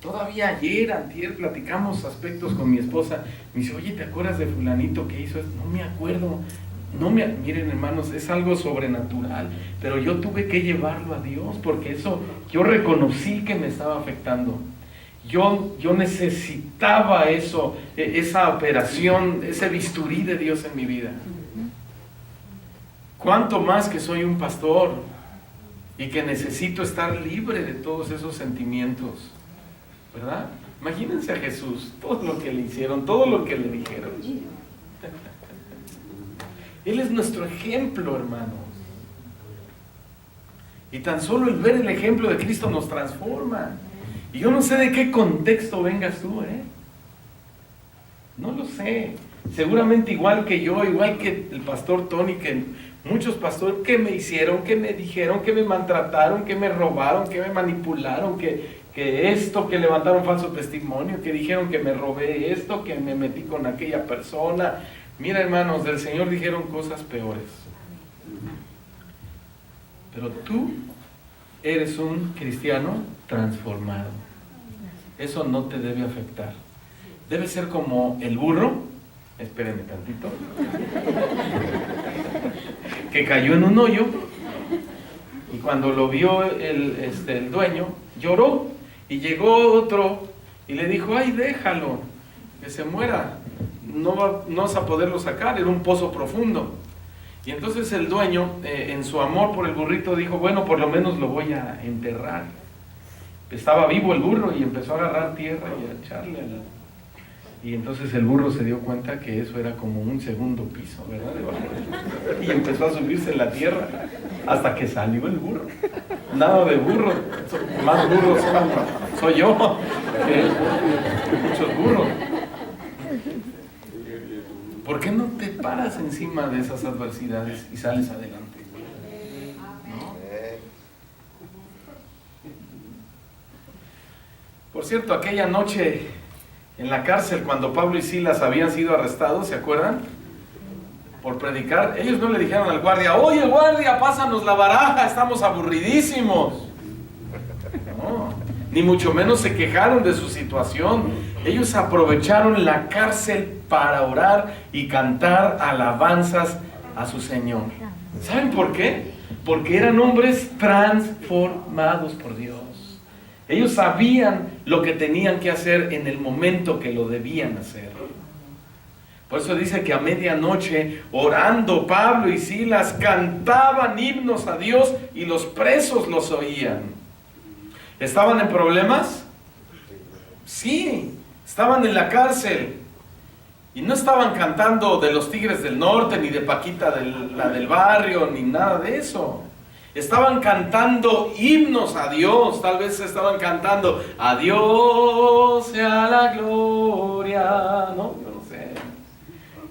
Todavía antier, platicamos aspectos con mi esposa. Me dice, oye, ¿te acuerdas de fulanito que hizo esto? No me acuerdo. Miren, hermanos, es algo sobrenatural. Pero yo tuve que llevarlo a Dios, porque eso, yo reconocí que me estaba afectando. Yo necesitaba eso, esa operación, ese bisturí de Dios en mi vida. Cuánto más que soy un pastor y que necesito estar libre de todos esos sentimientos, ¿verdad? Imagínense a Jesús, todo lo que le hicieron, todo lo que le dijeron. Él es nuestro ejemplo, hermanos. Y tan solo el ver el ejemplo de Cristo nos transforma. Y yo no sé de qué contexto vengas tú, No lo sé. Seguramente igual que yo, igual que el pastor Tony, que muchos pastores que me hicieron, que me dijeron, que me maltrataron, que me robaron, que me manipularon, que esto, que levantaron falso testimonio, que dijeron que me robé esto, que me metí con aquella persona. Mira, hermanos, del Señor dijeron cosas peores. Pero tú eres un cristiano transformado. Eso no te debe afectar. Debe ser como el burro, espérenme tantito, que cayó en un hoyo y cuando lo vio el dueño, lloró y llegó otro y le dijo, ay, déjalo, que se muera, no vas a poderlo sacar, era un pozo profundo. Y entonces el dueño, en su amor por el burrito, dijo, bueno, por lo menos lo voy a enterrar. Estaba vivo el burro y empezó a agarrar tierra y a echarle Y entonces el burro se dio cuenta que eso era como un segundo piso, ¿verdad? Y empezó a subirse en la tierra hasta que salió el burro. Nada de burro, más burros soy yo que muchos burros. ¿Por qué no te paras encima de esas adversidades y sales adelante? ¿No? Por cierto, aquella noche en la cárcel, cuando Pablo y Silas habían sido arrestados, ¿se acuerdan? Por predicar, ellos no le dijeron al guardia, oye guardia, pásanos la baraja, estamos aburridísimos. No, ni mucho menos se quejaron de su situación. Ellos aprovecharon la cárcel para orar y cantar alabanzas a su Señor. ¿Saben por qué? Porque eran hombres transformados por Dios. Ellos sabían lo que tenían que hacer en el momento que lo debían hacer. Por eso dice que a medianoche, orando, Pablo y Silas cantaban himnos a Dios y los presos los oían. ¿Estaban en problemas? Sí, estaban en la cárcel. Y no estaban cantando de los Tigres del Norte, ni de Paquita la del barrio, ni nada de eso. Estaban cantando himnos a Dios. Tal vez estaban cantando a Dios sea la gloria, ¿no? Yo no sé.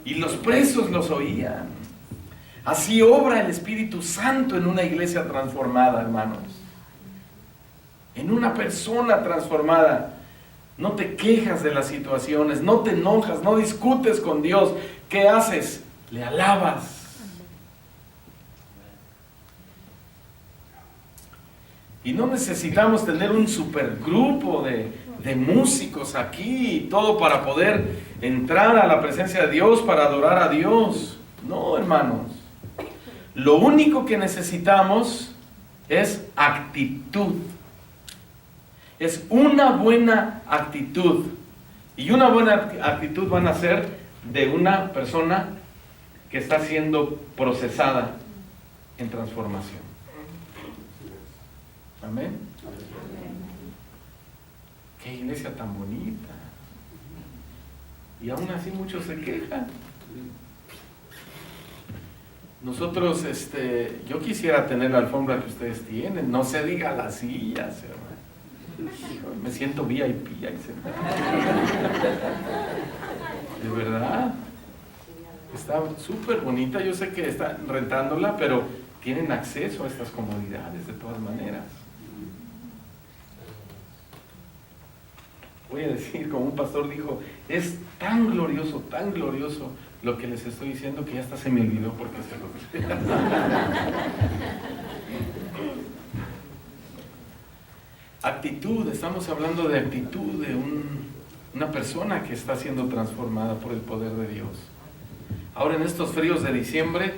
Y los presos los oían. Así obra el Espíritu Santo en una iglesia transformada, hermanos. En una persona transformada. No te quejas de las situaciones, no te enojas, no discutes con Dios. ¿Qué haces? Le alabas. Y no necesitamos tener un supergrupo de músicos aquí y todo para poder entrar a la presencia de Dios, para adorar a Dios. No, hermanos. Lo único que necesitamos es actitud. Es una buena actitud. Y una buena actitud van a ser de una persona que está siendo procesada en transformación. Amén. Qué iglesia tan bonita. Y aún así muchos se quejan. Nosotros, yo quisiera tener la alfombra que ustedes tienen. No se diga las sillas, hermano. Me siento VIP ahí sentado. De verdad. Está súper bonita. Yo sé que están rentándola, pero tienen acceso a estas comodidades de todas maneras. voy a decir, como un pastor dijo, es tan glorioso lo que les estoy diciendo que ya hasta se me olvidó porque se lo dije. Actitud, estamos hablando de actitud de una persona que está siendo transformada por el poder de Dios. Ahora en estos fríos de diciembre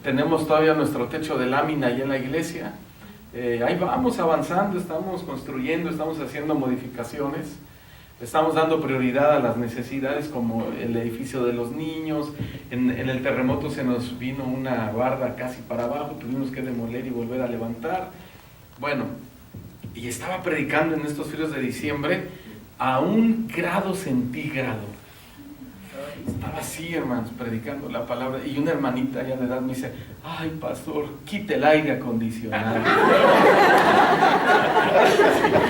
tenemos todavía nuestro techo de lámina ahí en la iglesia. Ahí vamos avanzando, estamos construyendo, estamos haciendo modificaciones, estamos dando prioridad a las necesidades como el edificio de los niños. En el terremoto se nos vino una barda casi para abajo, tuvimos que demoler y volver a levantar. Bueno, y estaba predicando en estos fríos de diciembre a 1 grado centígrado. Estaba así, hermanos, predicando la palabra, y una hermanita ya de edad me dice: ay, pastor, quite el aire acondicionado.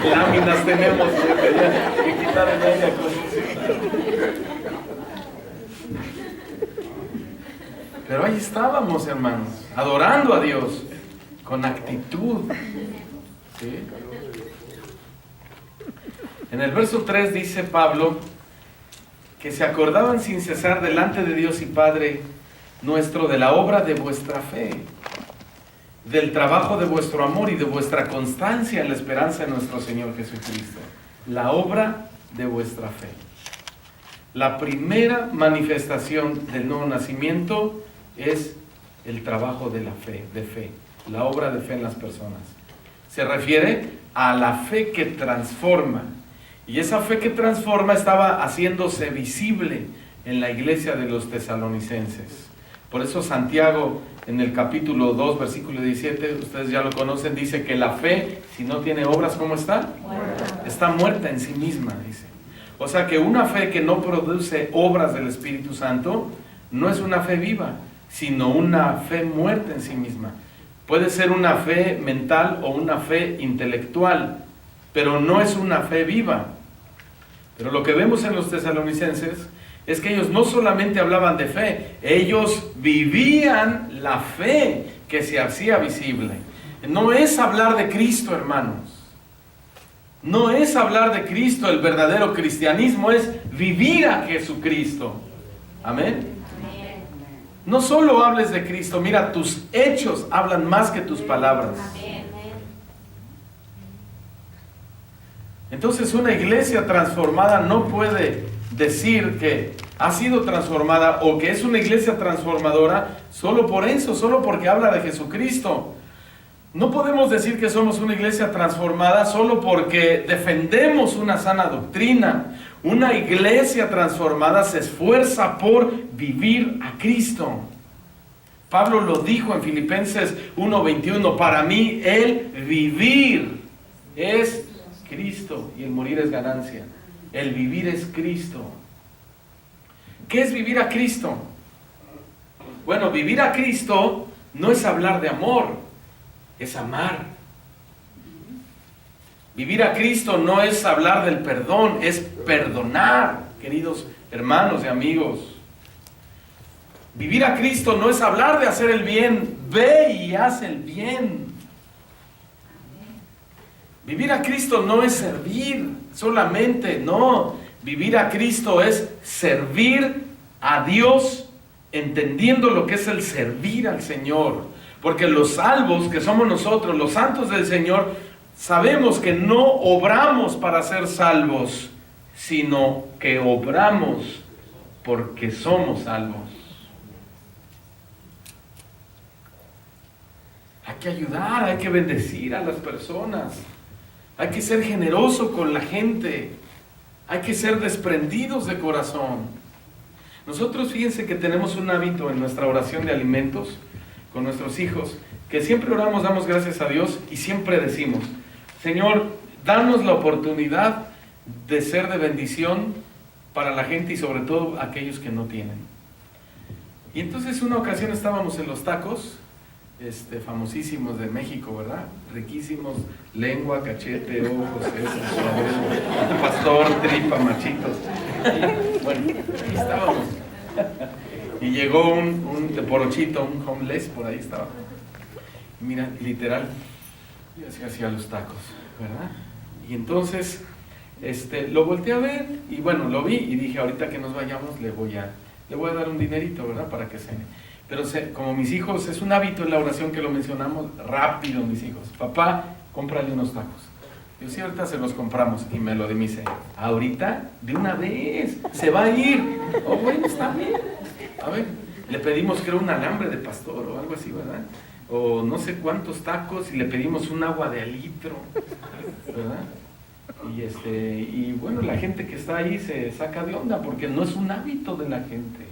Láminas tenemos que quitar el aire acondicionado. Pero ahí estábamos, hermanos, adorando a Dios con actitud. ¿Sí? En el verso 3 dice Pablo que se acordaban sin cesar delante de Dios y Padre nuestro de la obra de vuestra fe, del trabajo de vuestro amor y de vuestra constancia en la esperanza de nuestro Señor Jesucristo. La obra de vuestra fe. La primera manifestación del nuevo nacimiento es el trabajo de la fe, la obra de fe en las personas. Se refiere a la fe que transforma. Y esa fe que transforma estaba haciéndose visible en la iglesia de los tesalonicenses. Por eso Santiago, en el capítulo 2, versículo 17, ustedes ya lo conocen, dice que la fe, si no tiene obras, ¿cómo está? Muerta. Está muerta en sí misma, dice. O sea que una fe que no produce obras del Espíritu Santo, no es una fe viva, sino una fe muerta en sí misma. Puede ser una fe mental o una fe intelectual, pero no es una fe viva. Pero lo que vemos en los tesalonicenses es que ellos no solamente hablaban de fe, ellos vivían la fe que se hacía visible. No es hablar de Cristo, hermanos. No es hablar de Cristo. El verdadero cristianismo es vivir a Jesucristo. Amén. No solo hables de Cristo, mira, tus hechos hablan más que tus palabras. Entonces una iglesia transformada no puede decir que ha sido transformada o que es una iglesia transformadora solo por eso, solo porque habla de Jesucristo. No podemos decir que somos una iglesia transformada solo porque defendemos una sana doctrina. Una iglesia transformada se esfuerza por vivir a Cristo. Pablo lo dijo en Filipenses 1:21, para mí el vivir es Cristo y el morir es ganancia. El vivir es Cristo. ¿Qué es vivir a Cristo? Bueno, vivir a Cristo no es hablar de amor, es amar. Vivir a Cristo no es hablar del perdón, es perdonar, queridos hermanos y amigos. Vivir a Cristo no es hablar de hacer el bien, ve y haz el bien. Vivir a Cristo no es servir solamente, no. Vivir a Cristo es servir a Dios, entendiendo lo que es el servir al Señor. Porque los salvos, que somos nosotros, los santos del Señor, sabemos que no obramos para ser salvos, sino que obramos porque somos salvos. Hay que ayudar, hay que bendecir a las personas. Hay que ser generoso con la gente. Hay que ser desprendidos de corazón. Nosotros, fíjense que tenemos un hábito en nuestra oración de alimentos con nuestros hijos, que siempre oramos, damos gracias a Dios y siempre decimos: Señor, danos la oportunidad de ser de bendición para la gente y sobre todo aquellos que no tienen. Y entonces una ocasión estábamos en los tacos, famosísimos de México, ¿verdad? Riquísimos, lengua, cachete, ojos, eso, pastor, tripa, machitos. Y, bueno, ahí estábamos. Y llegó un teporochito, un homeless, por ahí estaba. Y mira, literal, y hacía los tacos, ¿verdad? Y entonces lo volteé a ver y bueno, lo vi y dije, ahorita que nos vayamos le voy a dar un dinerito, ¿verdad? Para que cene. Pero como mis hijos, es un hábito en la oración que lo mencionamos rápido, mis hijos. Papá, cómprale unos tacos. Yo sí, ahorita se los compramos. Y me lo dice, ahorita, de una vez, se va a ir. Oh, bueno, está bien. A ver, le pedimos, creo, un alambre de pastor o algo así, ¿verdad? O no sé cuántos tacos y le pedimos un agua de litro, ¿verdad? Y bueno, la gente que está ahí se saca de onda porque no es un hábito de la gente.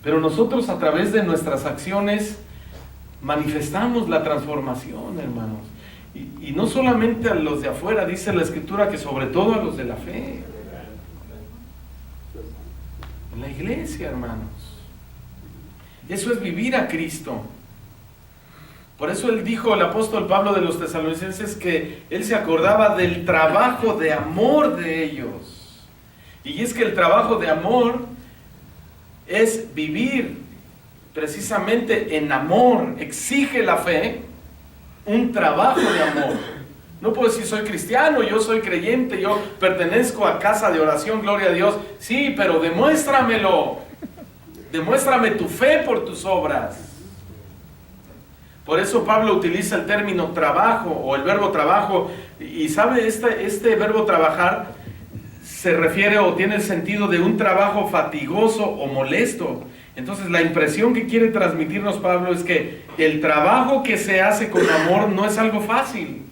Pero nosotros a través de nuestras acciones manifestamos la transformación, hermanos. Y no solamente a los de afuera, dice la Escritura que sobre todo a los de la fe. En la iglesia, hermanos. Eso es vivir a Cristo. Por eso él dijo, el apóstol Pablo de los Tesalonicenses, que él se acordaba del trabajo de amor de ellos. Y es que el trabajo de amor es vivir precisamente en amor. Exige la fe un trabajo de amor. No puedo decir soy cristiano, yo soy creyente, yo pertenezco a casa de oración, gloria a Dios. Sí, pero demuéstramelo. Demuéstrame tu fe por tus obras. Por eso Pablo utiliza el término trabajo o el verbo trabajo. Y sabe, este verbo trabajar se refiere o tiene el sentido de un trabajo fatigoso o molesto. Entonces la impresión que quiere transmitirnos Pablo es que el trabajo que se hace con amor no es algo fácil.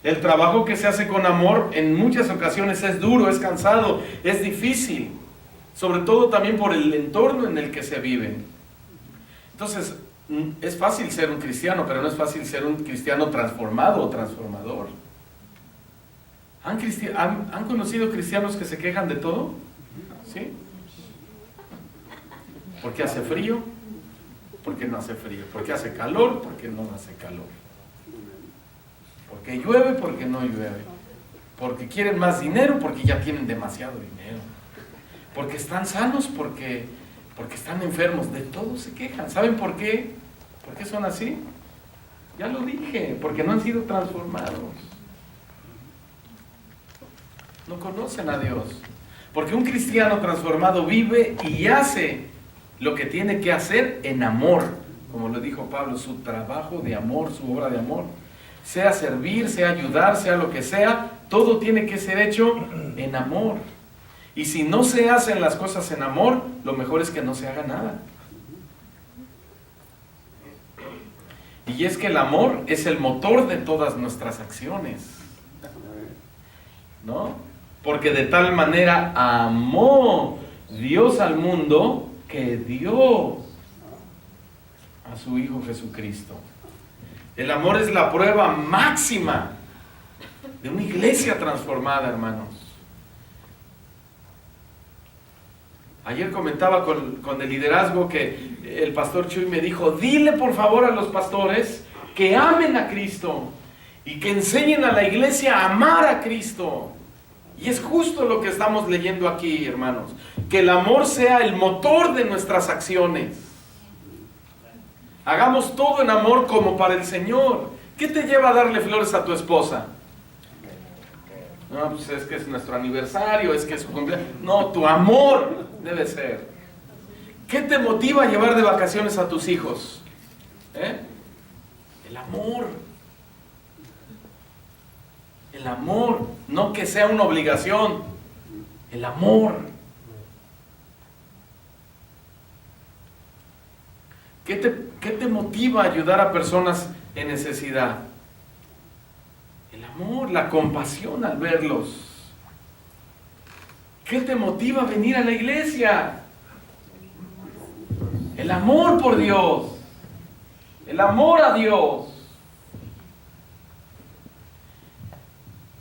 El trabajo que se hace con amor en muchas ocasiones es duro, es cansado, es difícil. Sobre todo también por el entorno en el que se vive. Entonces, es fácil ser un cristiano, pero no es fácil ser un cristiano transformado o transformador. ¿Han conocido cristianos que se quejan de todo? ¿Sí? ¿Por qué hace frío? ¿Por qué no hace frío? ¿Por qué hace calor? ¿Por qué no hace calor? ¿Por qué llueve? ¿Por qué no llueve? ¿Porque quieren más dinero? Porque ya tienen demasiado dinero. ¿Porque están sanos? Porque están enfermos. De todo se quejan. ¿Saben por qué? ¿Por qué son así? Ya lo dije, porque no han sido transformados. No conocen a Dios. Porque un cristiano transformado vive y hace lo que tiene que hacer en amor. Como lo dijo Pablo, su trabajo de amor, su obra de amor. Sea servir, sea ayudar, sea lo que sea, todo tiene que ser hecho en amor. Y si no se hacen las cosas en amor, lo mejor es que no se haga nada. Y es que el amor es el motor de todas nuestras acciones, ¿no? Porque de tal manera amó Dios al mundo que dio a su Hijo Jesucristo. El amor es la prueba máxima de una iglesia transformada, hermanos. Ayer comentaba con el liderazgo que el pastor Chuy me dijo, dile por favor a los pastores que amen a Cristo y que enseñen a la iglesia a amar a Cristo. Y es justo lo que estamos leyendo aquí, hermanos. Que el amor sea el motor de nuestras acciones. Hagamos todo en amor como para el Señor. ¿Qué te lleva a darle flores a tu esposa? No, pues es que es nuestro aniversario, es que es su cumpleaños. No, tu amor debe ser. ¿Qué te motiva a llevar de vacaciones a tus hijos? El amor. El amor, no que sea una obligación. El amor. ¿Qué te motiva a ayudar a personas en necesidad? El amor, la compasión al verlos. ¿Qué te motiva a venir a la iglesia? El amor por Dios. El amor a Dios.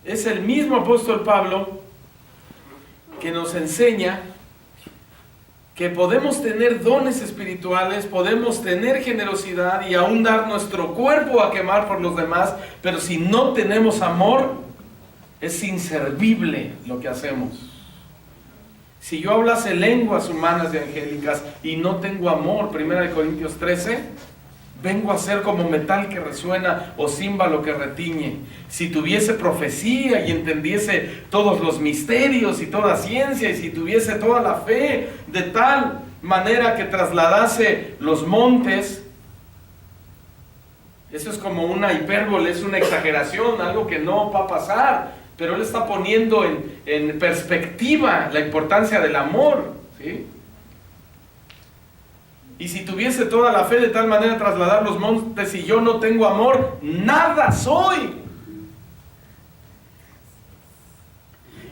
Es el mismo apóstol Pablo que nos enseña que podemos tener dones espirituales, podemos tener generosidad y aún dar nuestro cuerpo a quemar por los demás, pero si no tenemos amor, es inservible lo que hacemos. Si yo hablase lenguas humanas y angélicas y no tengo amor, 1 Corintios 13, vengo a ser como metal que resuena o címbalo que retiñe. Si tuviese profecía y entendiese todos los misterios y toda ciencia, y si tuviese toda la fe de tal manera que trasladase los montes. Eso es como una hipérbole, es una exageración, algo que no va a pasar, pero él está poniendo en perspectiva la importancia del amor, ¿sí? Y si tuviese toda la fe de tal manera trasladar los montes y yo no tengo amor, nada soy.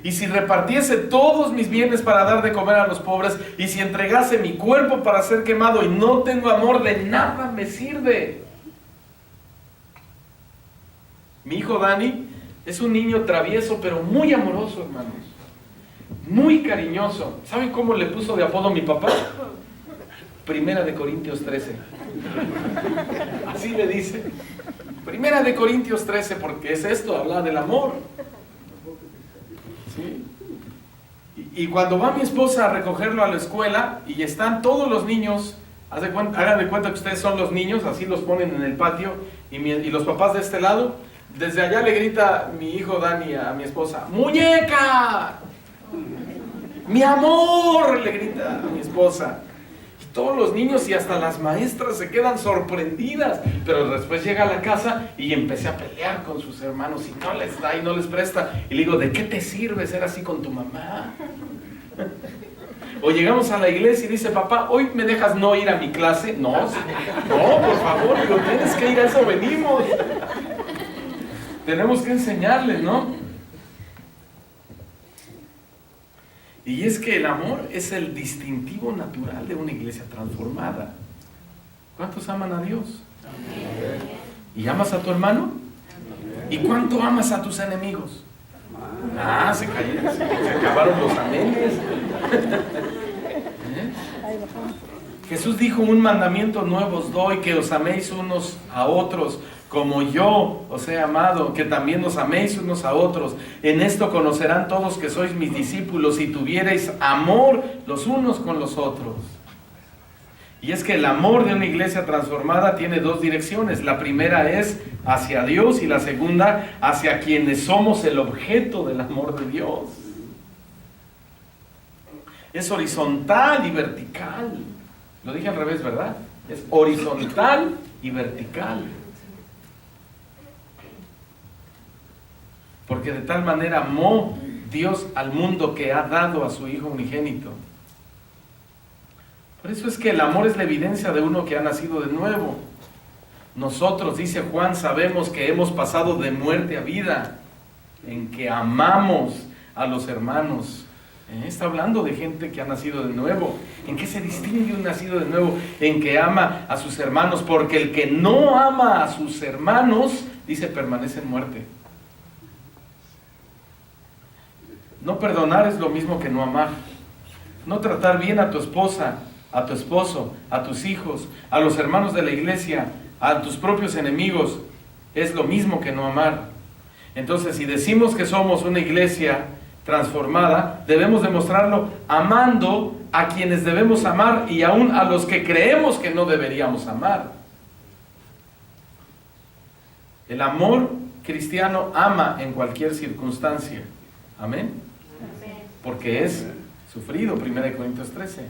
Y si repartiese todos mis bienes para dar de comer a los pobres, y si entregase mi cuerpo para ser quemado y no tengo amor, de nada me sirve. Mi hijo Dani es un niño travieso, pero muy amoroso, hermanos. Muy cariñoso. ¿Saben cómo le puso de apodo mi papá? Primera de Corintios 13. Así le dice. Primera de Corintios 13, porque es esto, habla del amor. ¿Sí? Y cuando va mi esposa a recogerlo a la escuela y están todos los niños, hagan de cuenta que ustedes son los niños, así los ponen en el patio, y los papás de este lado, desde allá le grita mi hijo Dani a mi esposa: ¡muñeca! ¡Mi amor! Le grita a mi esposa. Todos los niños y hasta las maestras se quedan sorprendidas, pero después llega a la casa y empecé a pelear con sus hermanos y no les da y no les presta. Y le digo: ¿de qué te sirve ser así con tu mamá? O llegamos a la iglesia y dice: papá, ¿hoy me dejas no ir a mi clase? No, por favor, digo, tienes que ir, a eso venimos. Tenemos que enseñarles, ¿no? Y es que el amor es el distintivo natural de una iglesia transformada. ¿Cuántos aman a Dios? ¿Y amas a tu hermano? ¿Y cuánto amas a tus enemigos? Se acabaron los amenes. Jesús dijo: un mandamiento nuevo os doy, que os améis unos a otros, como yo os he amado, que también os améis unos a otros. En esto conocerán todos que sois mis discípulos, si tuvierais amor los unos con los otros. Y es que el amor de una iglesia transformada tiene dos direcciones. La primera es hacia Dios y la segunda hacia quienes somos el objeto del amor de Dios. Es horizontal y vertical. Lo dije al revés, ¿verdad? Es horizontal y vertical. Porque de tal manera amó Dios al mundo que ha dado a su Hijo unigénito. Por eso es que el amor es la evidencia de uno que ha nacido de nuevo. Nosotros, dice Juan, sabemos que hemos pasado de muerte a vida, en que amamos a los hermanos. Está hablando de gente que ha nacido de nuevo. ¿En qué se distingue un nacido de nuevo? En que ama a sus hermanos, porque el que no ama a sus hermanos, dice, permanece en muerte. No perdonar es lo mismo que no amar. No tratar bien a tu esposa, a tu esposo, a tus hijos, a los hermanos de la iglesia, a tus propios enemigos, es lo mismo que no amar. Entonces, si decimos que somos una iglesia transformada, debemos demostrarlo amando a quienes debemos amar y aún a los que creemos que no deberíamos amar. El amor cristiano ama en cualquier circunstancia. Amén. Porque es sufrido, 1 Corintios 13.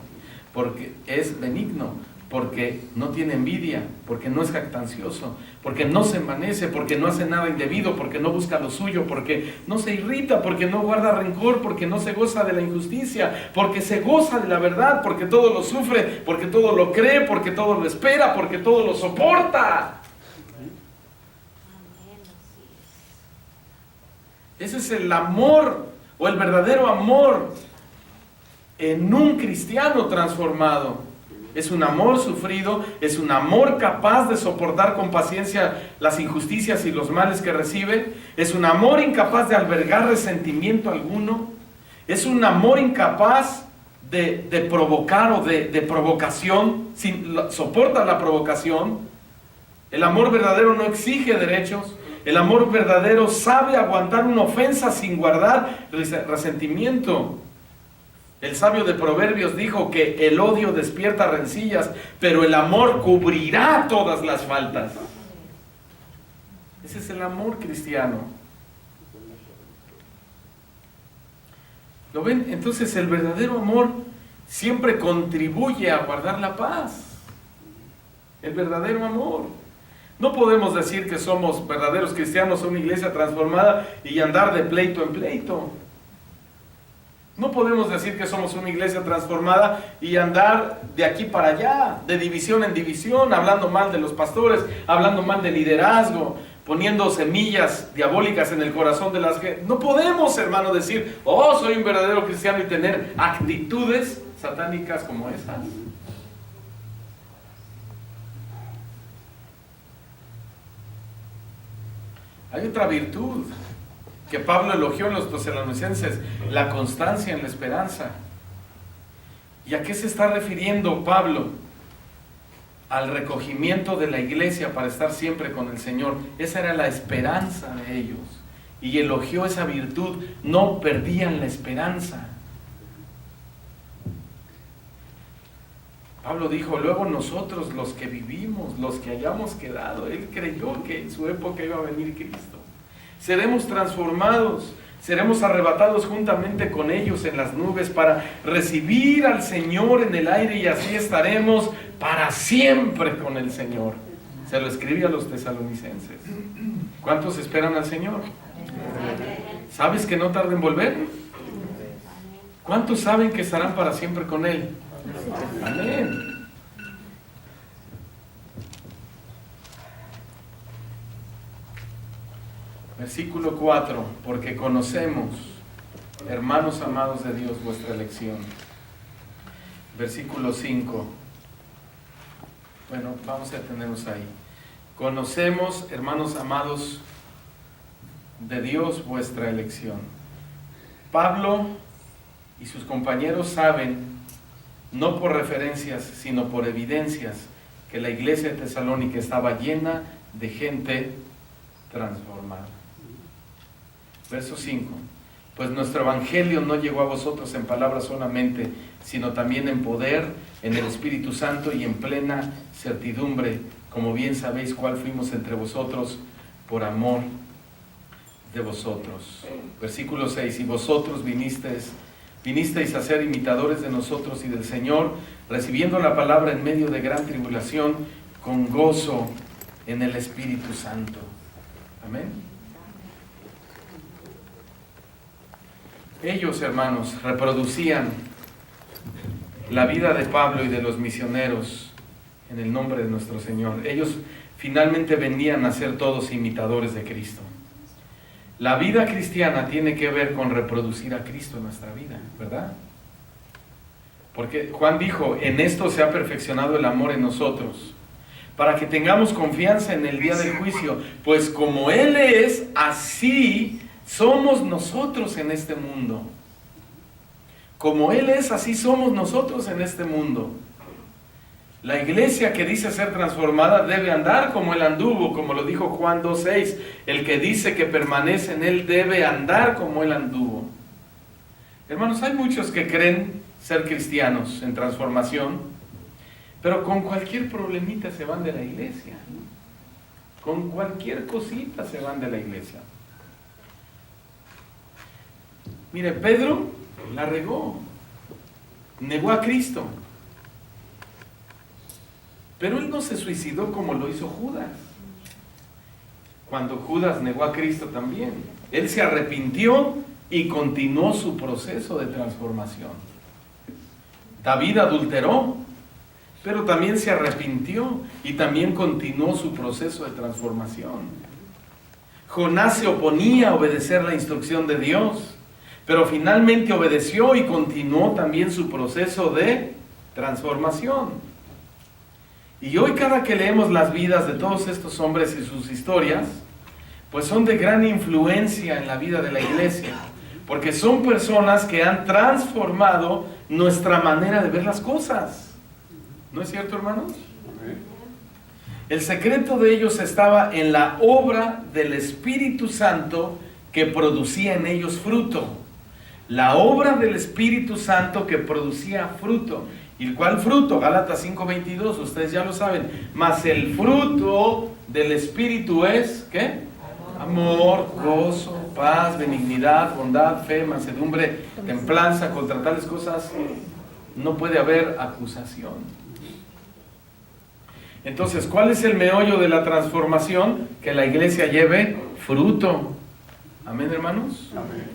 Porque es benigno, porque no tiene envidia, porque no es jactancioso, porque no se envanece, porque no hace nada indebido, porque no busca lo suyo, porque no se irrita, porque no guarda rencor, porque no se goza de la injusticia, porque se goza de la verdad, porque todo lo sufre, porque todo lo cree, porque todo lo espera, porque todo lo soporta. Ese es el amor, o el verdadero amor en un cristiano transformado. Es un amor sufrido, es un amor capaz de soportar con paciencia las injusticias y los males que recibe, es un amor incapaz de albergar resentimiento alguno, es un amor incapaz de provocar o de provocación, soporta la provocación. El amor verdadero no exige derechos. El amor verdadero sabe aguantar una ofensa sin guardar resentimiento. El sabio de Proverbios dijo que el odio despierta rencillas, pero el amor cubrirá todas las faltas. Ese es el amor cristiano. ¿Lo ven? Entonces el verdadero amor siempre contribuye a guardar la paz. El verdadero amor. No podemos decir que somos verdaderos cristianos, una iglesia transformada y andar de pleito en pleito. No podemos decir que somos una iglesia transformada y andar de aquí para allá, de división en división, hablando mal de los pastores, hablando mal del liderazgo, poniendo semillas diabólicas en el corazón de las que... No podemos, hermano, decir, oh, soy un verdadero cristiano y tener actitudes satánicas como esas. Hay otra virtud que Pablo elogió en los tesalonicenses, la constancia en la esperanza. ¿Y a qué se está refiriendo Pablo? Al recogimiento de la iglesia para estar siempre con el Señor. Esa era la esperanza de ellos. Y elogió esa virtud. No perdían la esperanza. Pablo dijo, luego nosotros los que vivimos, los que hayamos quedado, él creyó que en su época iba a venir Cristo. Seremos transformados, seremos arrebatados juntamente con ellos en las nubes para recibir al Señor en el aire y así estaremos para siempre con el Señor. Se lo escribí a los tesalonicenses. ¿Cuántos esperan al Señor? ¿Sabes que no tarda en volver? ¿Cuántos saben que estarán para siempre con Él? Amén. Versículo 4, porque conocemos, hermanos amados de Dios, vuestra elección. Versículo 5, bueno, vamos a detenernos ahí. Conocemos, hermanos amados de Dios, vuestra elección. Pablo y sus compañeros saben, no por referencias, sino por evidencias, que la iglesia de Tesalónica estaba llena de gente transformada. Verso 5, pues nuestro evangelio no llegó a vosotros en palabras solamente, sino también en poder, en el Espíritu Santo y en plena certidumbre, como bien sabéis cuál fuimos entre vosotros por amor de vosotros. Versículo 6, y vosotros vinisteis a ser imitadores de nosotros y del Señor, recibiendo la palabra en medio de gran tribulación, con gozo en el Espíritu Santo. Amén. Ellos, hermanos, reproducían la vida de Pablo y de los misioneros en el nombre de nuestro Señor. Ellos finalmente venían a ser todos imitadores de Cristo. La vida cristiana tiene que ver con reproducir a Cristo en nuestra vida, ¿verdad? Porque Juan dijo, en esto se ha perfeccionado el amor en nosotros, para que tengamos confianza en el día del juicio, pues como Él es, así somos nosotros en este mundo. Como Él es, así somos nosotros en este mundo. La iglesia que dice ser transformada debe andar como Él anduvo, como lo dijo Juan 2:6. El que dice que permanece en Él debe andar como Él anduvo. Hermanos, hay muchos que creen ser cristianos en transformación, pero con cualquier problemita se van de la iglesia. Con cualquier cosita se van de la iglesia. Mire, Pedro la regó, negó a Cristo. Pero él no se suicidó como lo hizo Judas. Cuando Judas negó a Cristo también. Él se arrepintió y continuó su proceso de transformación. David adulteró, pero también se arrepintió y también continuó su proceso de transformación. Jonás se oponía a obedecer la instrucción de Dios, pero finalmente obedeció y continuó también su proceso de transformación. Y hoy cada que leemos las vidas de todos estos hombres y sus historias, pues son de gran influencia en la vida de la iglesia, porque son personas que han transformado nuestra manera de ver las cosas. ¿No es cierto, hermanos? El secreto de ellos estaba en la obra del Espíritu Santo que producía en ellos fruto. la obra del Espíritu Santo que producía fruto. ¿Y cuál fruto? Gálatas 5:22, ustedes ya lo saben. Mas el fruto del Espíritu es, ¿qué? Amor, gozo, paz, benignidad, bondad, fe, mansedumbre, templanza. Contra tales cosas no puede haber acusación. Entonces, ¿cuál es el meollo de la transformación? Que la iglesia lleve fruto. Amén, hermanos. Amén.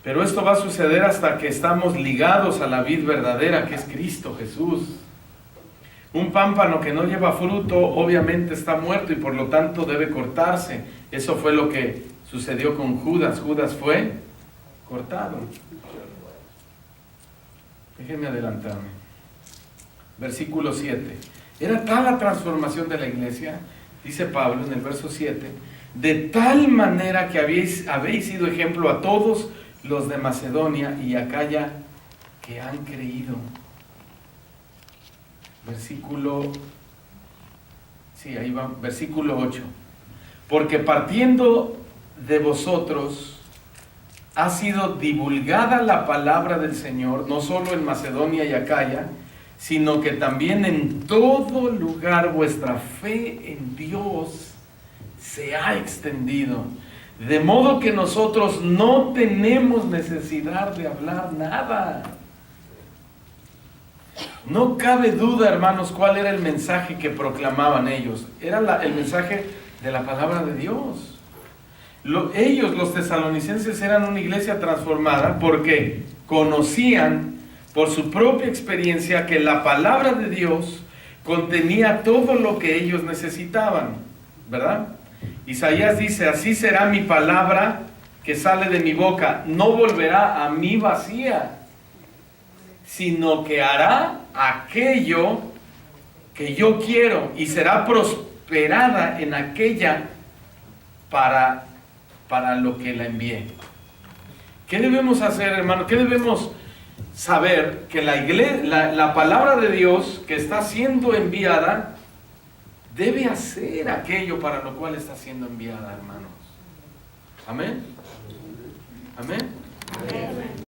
Pero esto va a suceder hasta que estamos ligados a la vid verdadera, que es Cristo Jesús. Un pámpano que no lleva fruto obviamente está muerto y por lo tanto debe cortarse. Eso fue lo que sucedió con Judas. Judas fue cortado. Déjenme adelantarme. Versículo 7. Era tal la transformación de la iglesia, dice Pablo en el verso 7, de tal manera que habéis sido ejemplo a todos los de Macedonia y Acaya que han creído. Versículo 8. Porque partiendo de vosotros ha sido divulgada la palabra del Señor, no solo en Macedonia y Acaya, sino que también en todo lugar vuestra fe en Dios se ha extendido. De modo que nosotros no tenemos necesidad de hablar nada. No cabe duda, hermanos, cuál era el mensaje que proclamaban ellos. Era el mensaje de la palabra de Dios. Ellos, los tesalonicenses, eran una iglesia transformada porque conocían por su propia experiencia que la palabra de Dios contenía todo lo que ellos necesitaban, ¿verdad? Isaías dice, así será mi palabra que sale de mi boca, no volverá a mí vacía, sino que hará aquello que yo quiero y será prosperada en aquella para lo que la envié. ¿Qué debemos hacer, hermano? ¿Qué debemos saber? Que la palabra de Dios que está siendo enviada debe hacer aquello para lo cual está siendo enviada, hermanos. Amén. Amén.